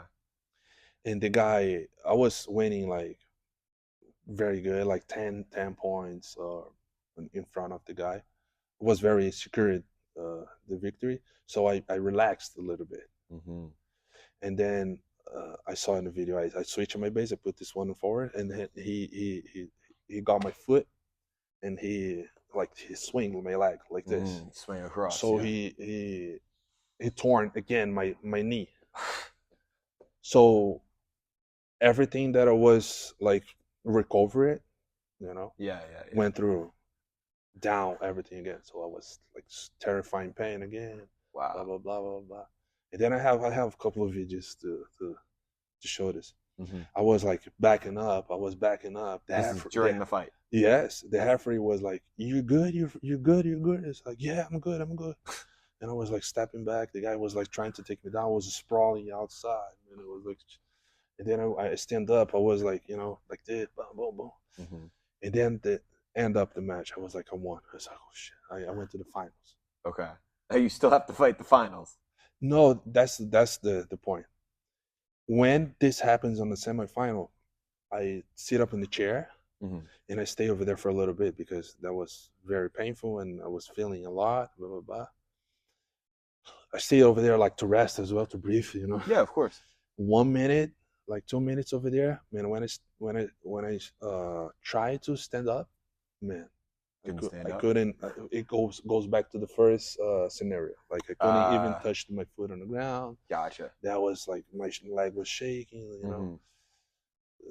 and the guy I was winning like very good, like 10 points in front of the guy. Was very secured the victory, so I relaxed a little bit, Mm-hmm. and then I saw in the video I switched my base. I put this one forward, and then he got my foot, and he swing my leg like this. Swing across. So Yeah. he torn again my knee. So everything that I was like recover it, Yeah. Yeah. went through down everything again. So I was like terrifying pain again. Blah Wow. blah blah blah blah. And then I have a couple of videos to show this. Mm-hmm. I was like backing up. I was backing up. This is during the fight. Yes, the referee was like, "You good? You good? You good?" It's like, "Yeah, I'm good. I'm good." And I was like stepping back. The guy was like trying to take me down. I was sprawling outside, and it was like, And then I stand up. I was like, like this, boom, boom, boom. Mm-hmm. And then the end up the match, I was like, I won. I was like, oh shit, I went to the finals. Okay. You still have to fight the finals. No, that's the point. When this happens on the semifinal, I sit up in the chair Mm-hmm. and I stay over there for a little bit because that was very painful and I was feeling a lot, blah blah blah. I stay over there like to rest as well, to breathe. Yeah, of course. 1 minute, like 2 minutes over there, man. When I try to stand up, man, Couldn't stand I up. couldn't. It goes back to the first scenario. Like I couldn't even touch my foot on the ground. Gotcha. That was like my leg was shaking. Mm-hmm.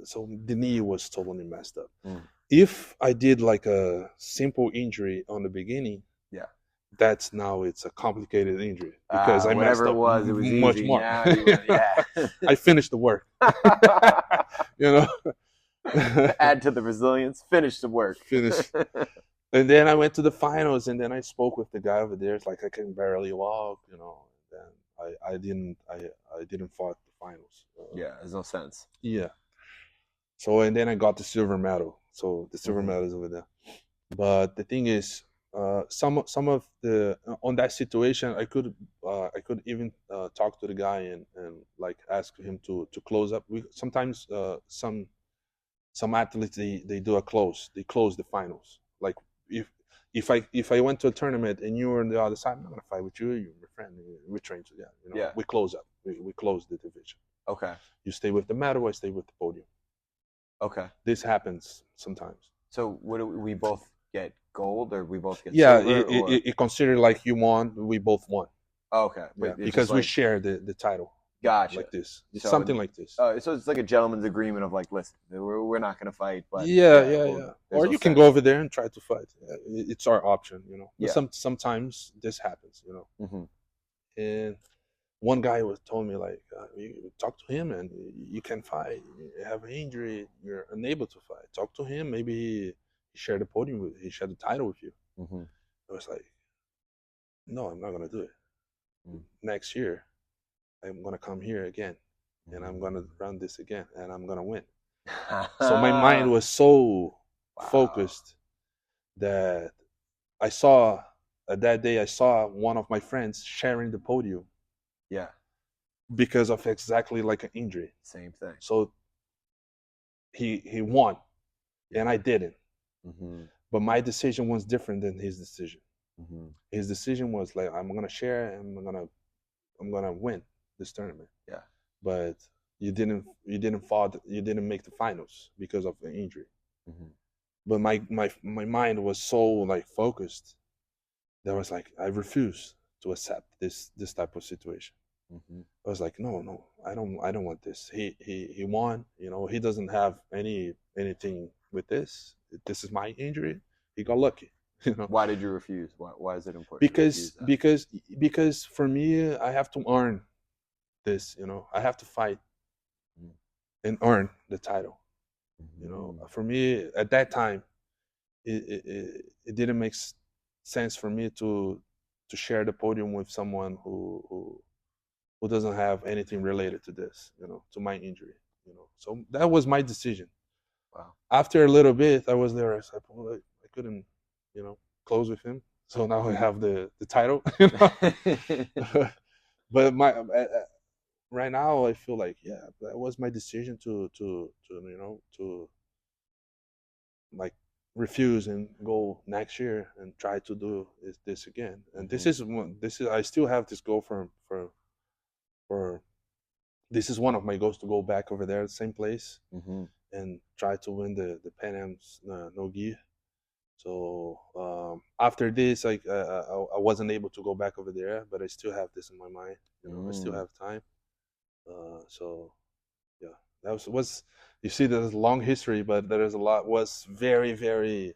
So the knee was totally messed up. Mm. If I did like a simple injury on the beginning, Yeah, it's a complicated injury because I messed whatever up it was much easy. more. Now you went, yeah. I finished the work. Add to the resilience. Finish the work. Finish. And then I went to the finals, and then I spoke with the guy over there. It's like I can barely walk. And then I didn't fight the finals. Yeah, there's no sense. Yeah. So and then I got the silver medal. So the silver medal is over there. But the thing is, some of the on that situation, I could even talk to the guy and like ask him to close up. Sometimes some athletes they do a close. They close the finals. Like if I went to a tournament and you were on the other side, I'm not gonna fight with you. You're my friend. We train together. Yeah. We close up. We close the division. Okay. You stay with the medal. I stay with the podium. Okay. This happens sometimes. So what do we both get gold or we both get Yeah, silver? it considered like you won. We both won. Oh, okay. Yeah, because we share the title. Gotcha. Like this. It's So- something like this. So it's like a gentleman's agreement of like, listen, we're not going to fight, but Yeah. there's Or no you can sense. go over there and try to fight. It's our option. But Yeah. sometimes this happens. Mhm. And one guy was told me like, you talk to him and you can fight. You have an injury, you're unable to fight. Talk to him. Maybe he shared the podium with, he shared the title with you. Mhm. I was like, no, I'm not gonna do it. Mm. Next year, I'm gonna come here again, and I'm gonna run this again, and I'm gonna win. So my mind was so focused that I saw that day I saw one of my friends sharing the podium. Yeah. Because of exactly like an injury. Same thing. So he won, and I didn't. Mm-hmm. But my decision was different than his decision. Mm-hmm. His decision was like, I'm gonna share, and I'm gonna win this tournament. Yeah. But you didn't make the finals because of the injury. Mm-hmm. But my mind was so like focused that I was like, I refuse to accept this type of situation. Mm-hmm. I was like, no, I don't want this. He won. He doesn't have anything with this. This is my injury. He got lucky. Why did you refuse? Why is it important? Because for me, I have to earn this. I have to fight and earn the title. Mm-hmm. For me at that time, it didn't make sense for me to share the podium with someone who doesn't have anything related to this, to my injury, So that was my decision. Wow. After a little bit, I was there. I said, well, I couldn't, close with him. So now I have the title. But right now I feel like, yeah, that was my decision to like refuse and go next year and try to do this again. And this is I still have this goal for this is one of my goals, to go back over there, the same place, and try to win the Pan Am's no gi. So after this, I wasn't able to go back over there, but I still have this in my mind. I still have time. So yeah, that was you see, there's a long history, but there is a lot. Was very very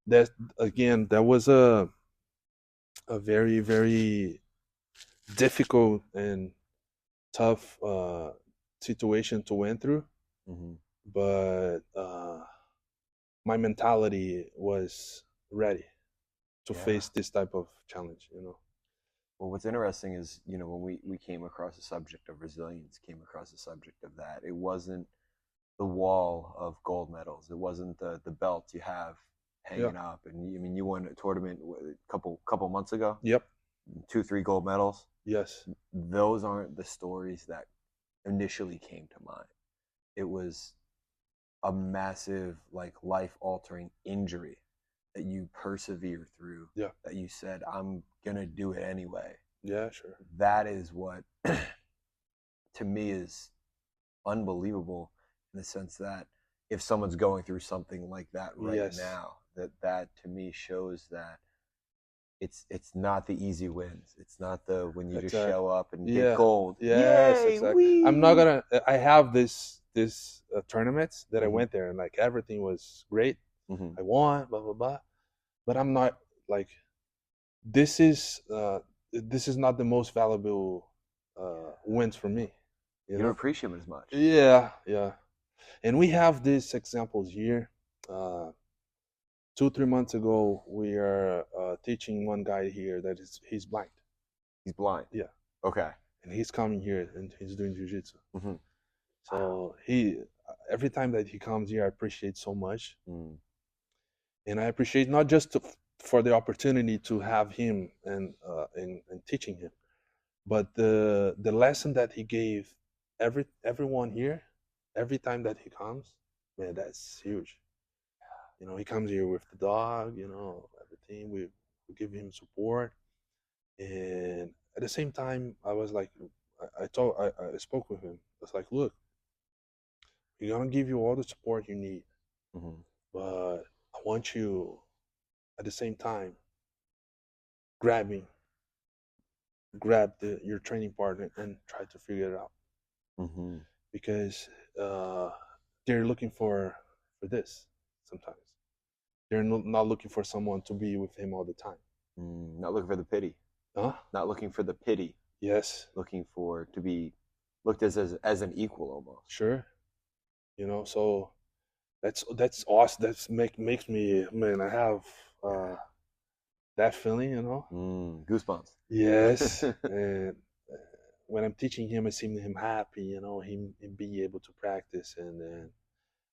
that again. That was a very very difficult and tough situation to went through, but my mentality was ready to face this type of challenge. Well, what's interesting is, when we came across the subject of resilience, came across the subject of that, it wasn't the wall of gold medals. It wasn't the belt you have Yeah. hanging up. And you won a tournament a couple months ago. Yep. 2-3 gold medals. Yes. Those aren't the stories that initially came to mind. It was a massive, like, life-altering injury that you persevere through. Yeah. That you said, I'm gonna do it anyway. Yeah, sure. That is what to me is unbelievable, in the sense that if someone's going through something like that right Yes. now, that to me shows that it's not the easy wins. It's not the when you just show up and get gold. Yes, Yay, exactly. wee! I'm not gonna. I have this tournaments that I went there and like everything was great. I won, blah blah blah. But I'm not like this is not the most valuable wins for me. You don't appreciate them as much. Yeah, yeah. And we have these examples here. 2-3 months ago, we are teaching one guy here that he's blind. He's blind. Yeah. Okay. And he's coming here and he's doing Jiu Jitsu. Mm-hmm. So he every time that he comes here, I appreciate so much. And I appreciate not just for the opportunity to have him and teaching him, but the lesson that he gave everyone here, every time that he comes, man, that's huge. He comes here with the dog, everything. We give him support, and at the same time, I was like, I spoke with him. I was like, look, we're gonna give you all the support you need, but I want you, at the same time, grab your training partner and try to figure it out, because they're looking for this sometimes. They're not looking for someone to be with him all the time. Not looking for the pity. Huh? Not looking for the pity. Yes. Looking for to be looked as an equal almost. Sure. So that's awesome. That's makes me, man. I have that feeling. Goosebumps. Yes. And when I'm teaching him, I see him happy. Him being able to practice, and then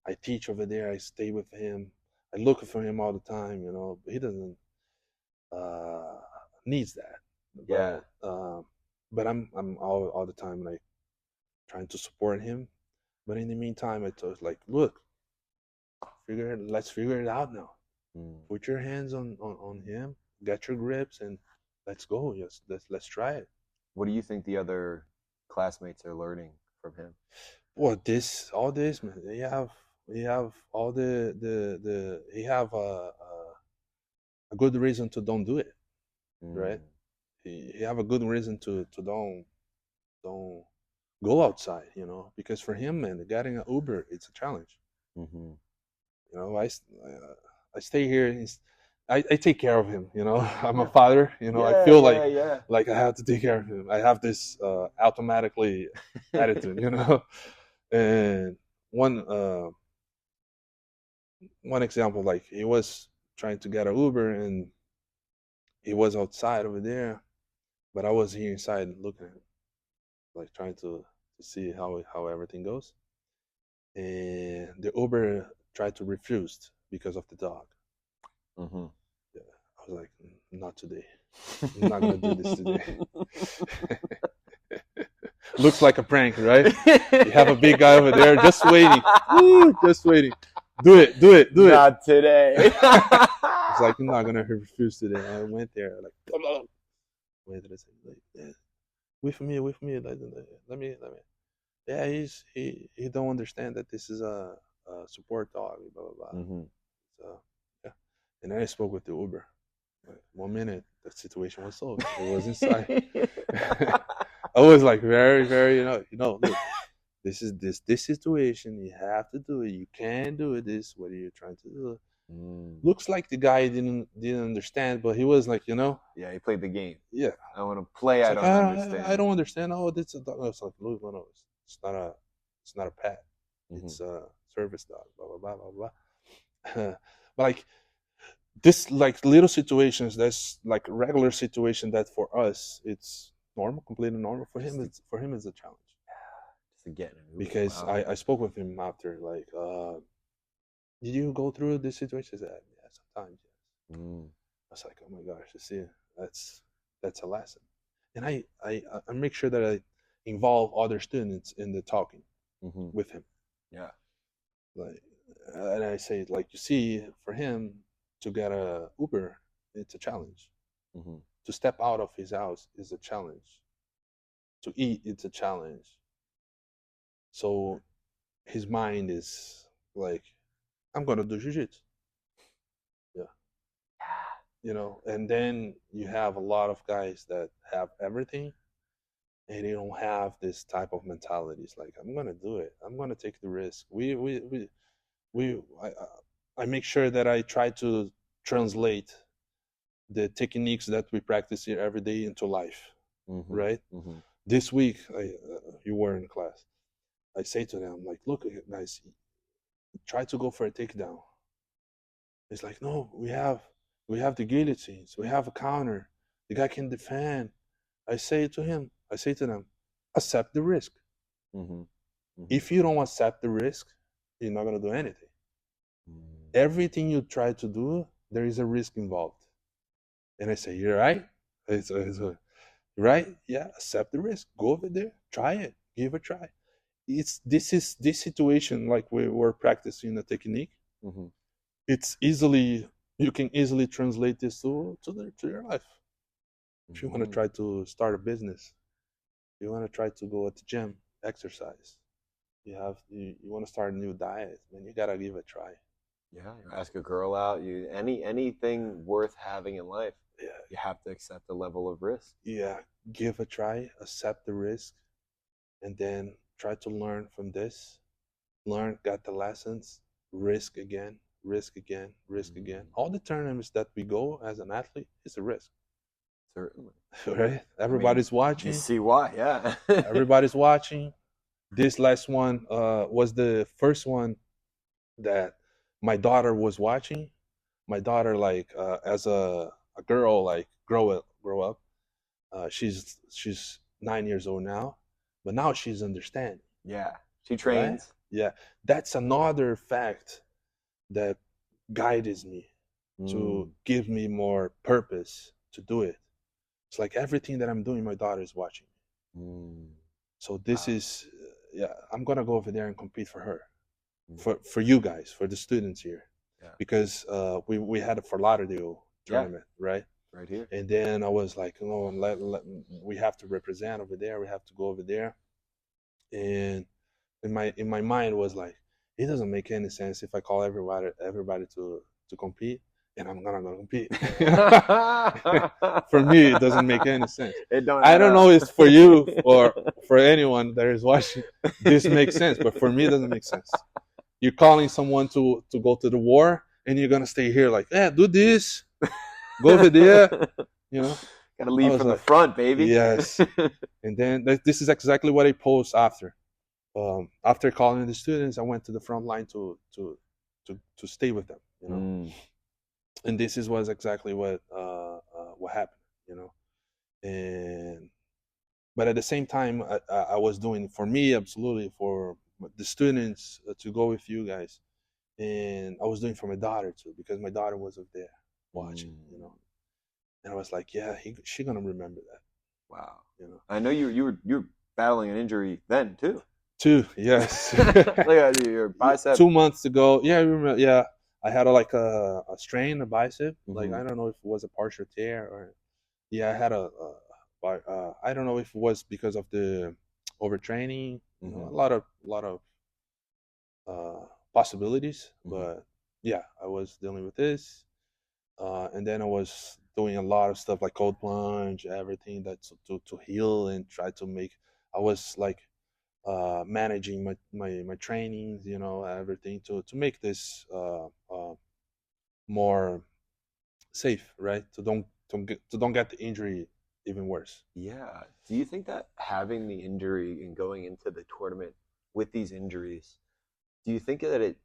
I teach over there. I stay with him. I look for him all the time, but he doesn't needs that. Yeah. But I'm all the time like trying to support him. But in the meantime, I was like, look, let's figure it out now. Put your hands on him, get your grips, and let's go. Yes, let's try it. What do you think the other classmates are learning from him? Well, all this, man. They have all he have a good reason to don't do it, right? He have a good reason to don't go outside, because for him, man, getting an Uber, it's a challenge. I stay here. I take care of him. I'm a father. I feel like I have to take care of him. I have this automatically attitude. And one example, like he was trying to get an Uber and he was outside over there, but I was here inside looking at him, like trying to see how everything goes. And the Uber tried to refuse because of the dog. Yeah, I was like, not today. I'm not gonna do this today. Looks like a prank, right? You have a big guy over there just waiting. Woo, just waiting. Do it. Not today. It's like, I'm not gonna refuse today. I went there like, come on. Wait, I said, like, yeah, with me. Let me. Yeah, he don't understand that this is a support dog. Blah blah blah. So yeah, and then I spoke with the Uber. Like, 1 minute, the situation was solved. It was inside. I was like very, very, look, this is this situation. You have to do it. You can't do it. This. What are you trying to do? Looks like the guy didn't understand, but he was like, Yeah, he played the game. Yeah, I want to play. I don't understand. I don't understand. Oh, this is a dog. I was like, look, no, it's not a pet. It's a service dog. Blah blah blah blah blah. But like this like little situations, that's like regular situation that for us it's normal, completely normal. For him, it's a challenge. Just to get in an Uber. Because Wow. I spoke with him after, like, did you go through this situation? He said, yeah, sometimes. Yes. I was like, oh my gosh, you see, that's a lesson. And I make sure that I involve other students in the talking with him. Yeah. Like, and I say, like, you see, for him to get a Uber, it's a challenge. To step out of his house is a challenge. To eat, it's a challenge. So his mind is like, I'm gonna do jiu-jitsu. Yeah. You know, and then you have a lot of guys that have everything and they don't have this type of mentality. It's like, I'm gonna do it. I'm gonna take the risk. We I make sure that I try to translate the techniques that we practice here every day into life, right? This week, you were in class. I say to them, like, look, guys, try to go for a takedown. It's like, no, we have the guillotines, we have a counter. The guy can defend. I say to them, accept the risk. If you don't accept the risk, you're not gonna do anything. Everything you try to do, there is a risk involved. And I say, you're right. It's right? Yeah, accept the risk. Go over there, try it, give it a try. This situation, like we were practicing a technique. It's easily, you can easily translate this to your life. If you want to try to start a business, you want to try to go at the gym, exercise, you want to start a new diet, man, you gotta give it a try. Yeah, ask a girl out. Anything worth having in life. Yeah, you have to accept a level of risk. Yeah, give a try, accept the risk, and then try to learn from this. Learn, got the lessons, risk again, risk again, risk again. All the tournaments that we go as an athlete is a risk. Certainly. Right? Everybody's watching. You see why, yeah. Everybody's watching. This last one was the first one that my daughter was watching. My daughter, like, as a girl, like, grow up. She's 9 years old now, but now she's understanding. Yeah, she trains. Right? Yeah, that's another fact that guides me to give me more purpose to do it. It's like everything that I'm doing, my daughter is watching. So this is, yeah, I'm gonna go over there and compete for her, for you guys, for the students here, because we had a for Lauderdale tournament, right here, and then I was like, no, we have to represent over there. We have to go over there, and in my mind was like, it doesn't make any sense if I call everybody to compete, and I'm gonna go compete. For me, it doesn't make any sense. I don't know if it's for you or for anyone that is watching, this makes sense, but for me, it doesn't make sense. You're calling someone to go to the war, and you're gonna stay here like, yeah, do this, go over there, you know. Gotta lead from the front, baby. Yes. And then this is exactly what I post after. After calling the students, I went to the front line to stay with them, you know. And this was exactly what happened, you know. And but at the same time, I was doing for me, absolutely, for the students to go with you guys, and I was doing for my daughter too, because my daughter was up there watching, you know. And I was like, yeah, she's gonna remember that. Wow. You know, I know you were battling an injury then too. Yes. Look at your bicep. 2 months ago. Yeah, I remember. Yeah, I had a strain, a bicep. Like, I don't know if it was a partial tear or. Yeah, I had I don't know if it was because of the overtraining. You know, a lot of possibilities, but yeah, I was dealing with this, and then I was doing a lot of stuff like cold plunge, everything that's to heal and try to make. I was like managing my trainings, you know, everything to make this more safe, right? To don't get the injury even worse. Yeah. Do you think that having the injury and going into the tournament with these injuries, do you think that it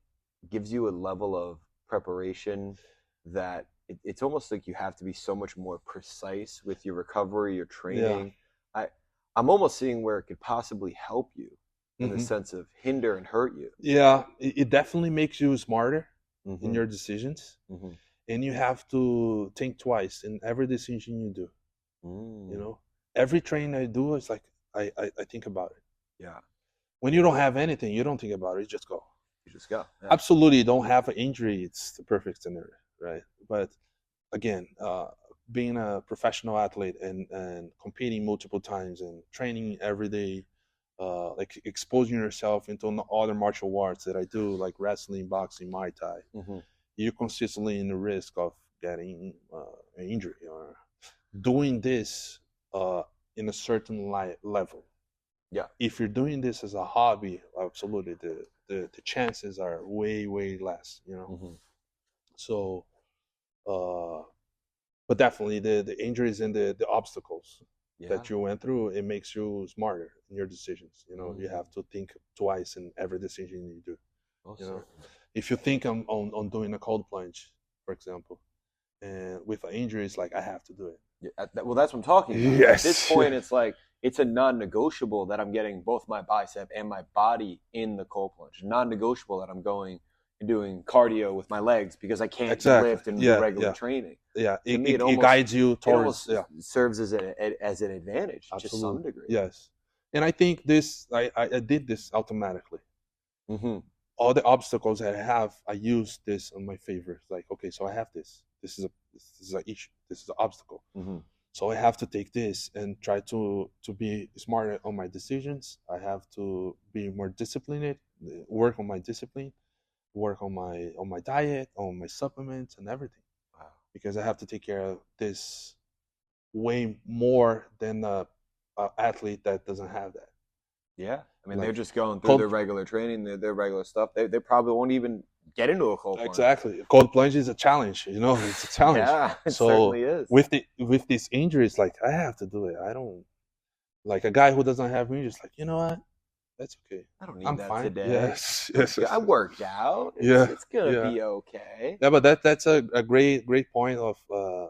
gives you a level of preparation that it's almost like you have to be so much more precise with your recovery, your Yeah. training. I I'm almost seeing where it could possibly help you in the Hmm. sense of hinder and hurt you. Yeah, it definitely makes you smarter in Mm-hmm. your decisions, Mm-hmm. and you have to think twice in every decision you do. You Mm. know, every training I do, it's like I think about it. Yeah, When you don't have anything, you don't think about it. You just go. you just go. Yeah. Absolutely, you don't have an injury. It's the perfect scenario, right? But again, being a professional athlete and competing multiple times and training every day, like exposing yourself into other martial arts that I do, like wrestling, boxing, Muay Thai, Mm-hmm. you're consistently in the risk of getting an injury or doing this uh, in a certain level. Yeah. If you're doing this as a hobby, absolutely, the chances are way, way less, you know? Mm-hmm. So, uh, but definitely the injuries and the obstacles Yeah. that you went through, it makes you smarter in your decisions. You know, you Mm. have to think twice in every decision you do. Oh, You know, certainly. if you think on doing a cold plunge, for example, and with an injury, it's like I have to do it. Yeah, well, that's what I'm talking about. At this Yes. point, it's like it's a non-negotiable that I'm getting both my bicep and my body in the cold plunge. Non-negotiable that I'm going and doing cardio with my legs because I can't Exactly. lift and do Yeah. regular Yeah. training. Yeah. To me, It guides you it towards. almost Yeah. serves as an advantage to some Absolutely. degree. Yes. And I think this, I did this automatically. Mm-hmm. All the obstacles I have, I use this on my favor. It's like, okay, so I have this. This is an issue. This is an obstacle. Mm-hmm. So I have to take this and try to be smarter on my decisions. I have to be more disciplined, work on my discipline, work on my diet, on my supplements and everything. Wow. Because I have to take care of this way more than a athlete that doesn't have that. Yeah, I mean, they're Like just going through their cold. regular training, their regular stuff. They probably won't even get into a cold plunge. Exactly. Cold plunge is a challenge, you know, it's a challenge. Yeah, it So certainly is. with these injuries, like I have to do it. I don't like a guy who doesn't have injuries, like, you know what? That's okay. I don't need I'm that fine. today. Yes, yes, I yes. worked out. Yeah, It's gonna yeah. be okay. Yeah, but that's a great point of uh,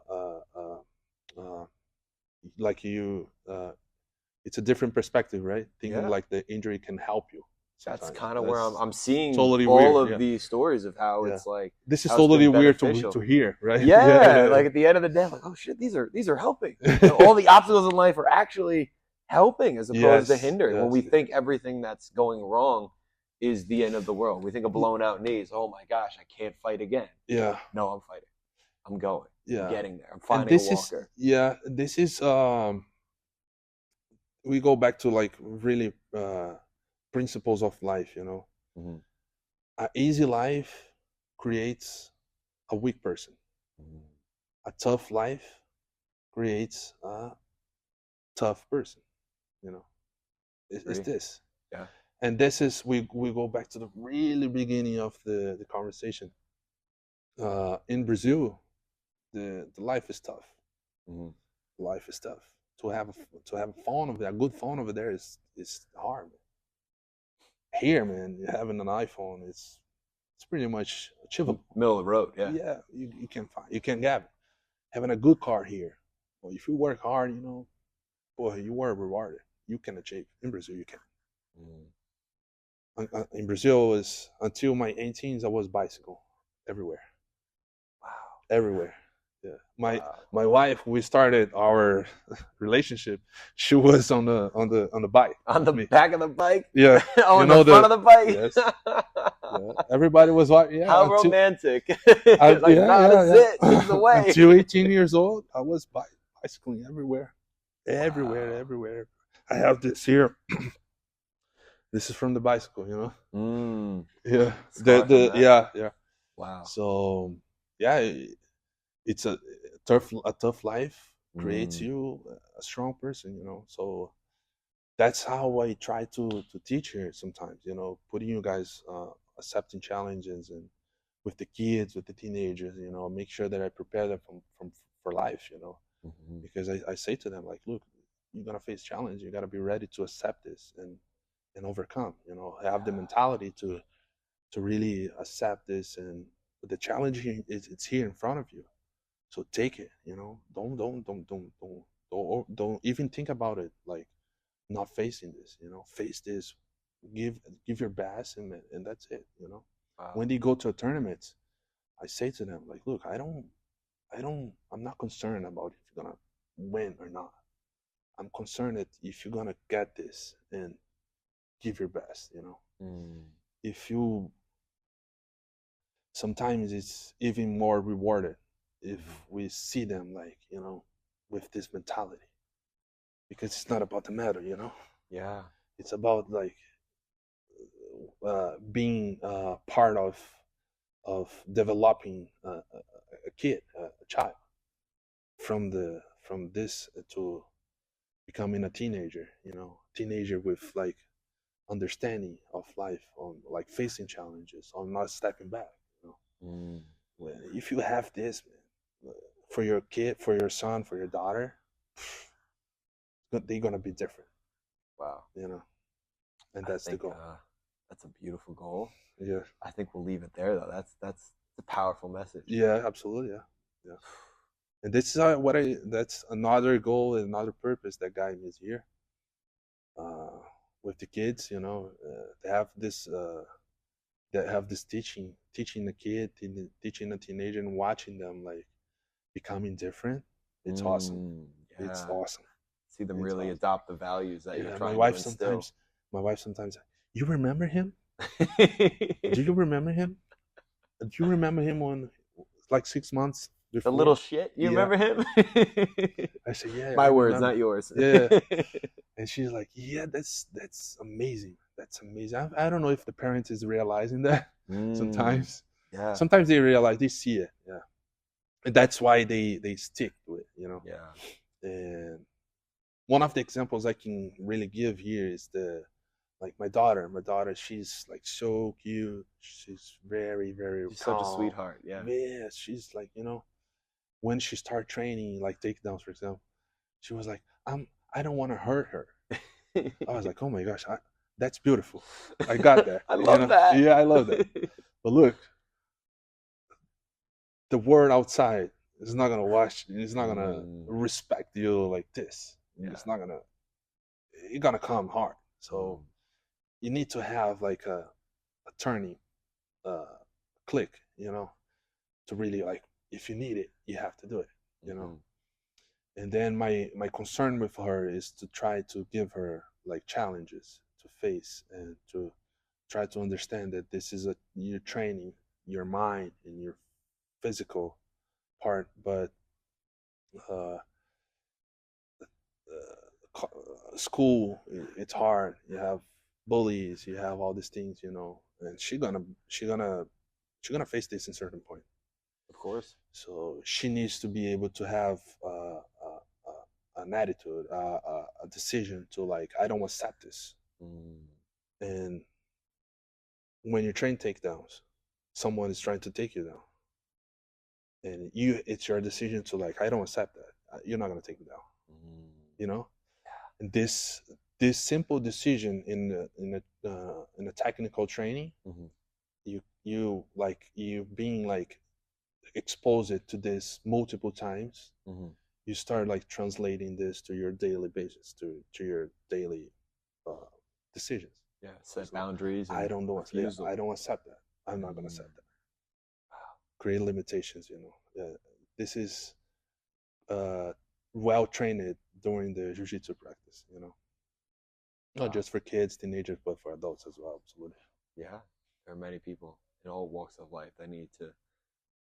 like you it's a different perspective, right? Thinking Yeah, like the injury can help you that's sometimes. kind of where That's I'm seeing totally all weird. of Yeah, these stories of how yeah. it's like This is how it's totally been weird beneficial. to hear, right? Yeah, Yeah, like at the end of the day, I'm like, oh shit, these are helping. All the obstacles in life are actually helping as opposed to yes, hindering. When we yes, think everything that's going wrong is the end of the world, we think of blown out knees. Oh my gosh, I can't fight again. yeah, No, I'm fighting. I'm going. I'm yeah. getting there. I'm And finding a walker. this is we go back to like really principles of life, you know. Mm-hmm. An easy life creates a weak person. Mm-hmm. A tough life creates a tough person, you know. It's Agree. this. Yeah. And this is we go back to the really beginning of the conversation. In Brazil, the life is tough. Mm-hmm. Life is tough. To have a phone over there, a good phone over there is hard. Here, man, having an iPhone, it's pretty much achievable. Middle of the road. Yeah. Yeah, you can find, you can have it. Having a good car here. Well, if you work hard, you know, boy, you are rewarded. You can achieve. In Brazil, you can. Mm. In Brazil, was until my 18s, I was bicycle everywhere, Wow. everywhere. Yeah, Wow. my wife, we started our relationship. She was on the bike On with the me. back of the bike? Yeah, Oh, you on know the front of the bike? yes, yeah. Everybody was like, yeah, How until romantic. yeah, Like, nah, this is yeah, it. This is the way. until 18 years old, I was bicycling everywhere, everywhere, Wow. everywhere. I have this here. This is from the bicycle, you know. Mm. Yeah, Scar from the that. yeah, yeah. Wow. So yeah, it's a tough life creates Mm. you a strong person, you know. So that's how I try to teach here sometimes, you know, putting you guys accepting challenges and with the kids, with the teenagers, you know, make sure that I prepare them from for life, you know, Mm-hmm. because I say to them like, look, you're gonna face challenge, you gotta be ready to accept this and overcome, you know, have the mentality to really accept this and the challenge here is it's here in front of you. So take it, you know. Don't even think about it. Like not facing this, you know. Face this, give your best, and that's it, you know. Wow. When they go to a tournament, I say to them like, look, I'm not concerned about if you're gonna win or not. I'm concerned that if you're gonna get this and give your best, you know. If you sometimes it's even more rewarded if we see them like, you know, with this mentality, because it's not about the medal, you know. Yeah. It's about like being part of developing a kid, a child, from this to becoming a teenager, you know, teenager with like understanding of life, on like facing challenges, on not stepping back, you know. If you have this, man, for your kid, for your son, for your daughter, they're gonna be different. Wow. You know, and that's the goal. That's a beautiful goal. Yeah. I think we'll leave it there, though. That's a powerful message. Yeah, absolutely. Yeah, yeah. And this is that's another goal and another purpose that guide me is here. With the kids, you know, they have this teaching the kid, teaching the teenager, and watching them like becoming different. It's awesome. Yeah. It's awesome. See them really adopt the values that you're trying my wife to instill. My wife sometimes, you remember him? Do you remember him? Do you remember him when like 6 months before? The little shit. You remember him? I said, yeah. My words, not yours. Yeah. And she's like, yeah, that's amazing. That's amazing. I don't know if the parent is realizing that sometimes. Yeah. Sometimes they realize, they see it. Yeah. And that's why they stick to it, you know. Yeah. And one of the examples I can really give here is like my daughter. She's like so cute. She's very, very she's calm. Such a sweetheart. Yeah. Yeah. She's like, you know, when she started training, like takedowns, for example, she was like, I don't want to hurt her. I was like, oh my gosh, that's beautiful. I got that. I love that. Yeah, I love that. But look, the world outside is not gonna watch. It's not gonna respect you like this. Yeah. It's gonna come hard. So you need to have like a turning click, you know, to really like, if you need it, you have to do it, you know. And then my concern with her is to try to give her like challenges to face and to try to understand that this is you're training your mind and your physical part, but school, it's hard. You have bullies, you have all these things, you know, and she's gonna face this in certain point. Of course. So she needs to be able to have an attitude, a decision to like, I don't accept this. And when you train takedowns, someone is trying to take you down, and it's your decision to like, I don't accept that. You're not gonna take me down. You know. Yeah. And this simple decision in a technical training, you being like exposed to this multiple times, you start like translating this to your daily basis, to your daily decisions. Yeah, set boundaries. I don't accept that. I'm not gonna accept that. Wow. Create limitations, you know. Yeah, this is well trained during the Jiu Jitsu practice, you know. Not just for kids, teenagers, but for adults as well. Absolutely. Yeah, there are many people in all walks of life that need to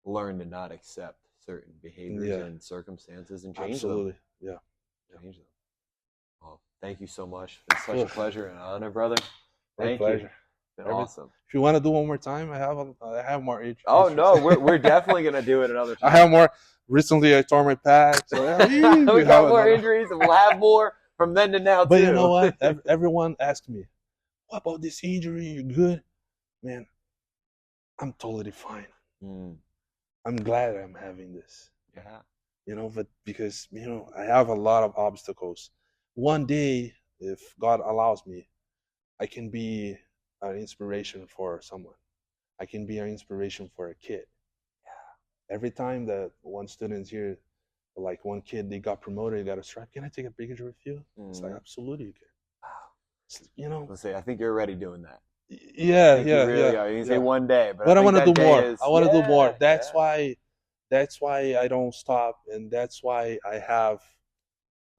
learn to not accept certain behaviors and circumstances and change them. Yeah. Change them. Well, thank you so much. It's such a pleasure and honor, brother. Thank you. It's been awesome. If you want to do one more time, I have more. Oh no, we're definitely gonna do it another time. I have more. Recently, I tore my pec. So we got more injuries, and we'll have more from then to now. But you know what? Everyone asks me, "What about this injury? You good, man?" I'm totally fine. I'm glad I'm having this. Yeah. You know, but because, you know, I have a lot of obstacles. One day, if God allows me, I can be an inspiration for someone. I can be an inspiration for a kid. every time that one student's here, like one kid, they got promoted, they got a stripe. Can I take a picture with you? It's like, absolutely, you can. You know, Let's say I think you're already doing that. yeah, I think you really are. You can say one day, but I I want to think do that more. day is, I want to do more. yeah. That's why I don't stop, and that's why I have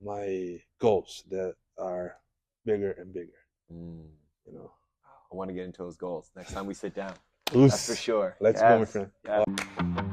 my goals that are bigger and bigger. You know, I want to get into those goals next time we sit down. Oos. That's for sure. Let's go, my friend. Yeah.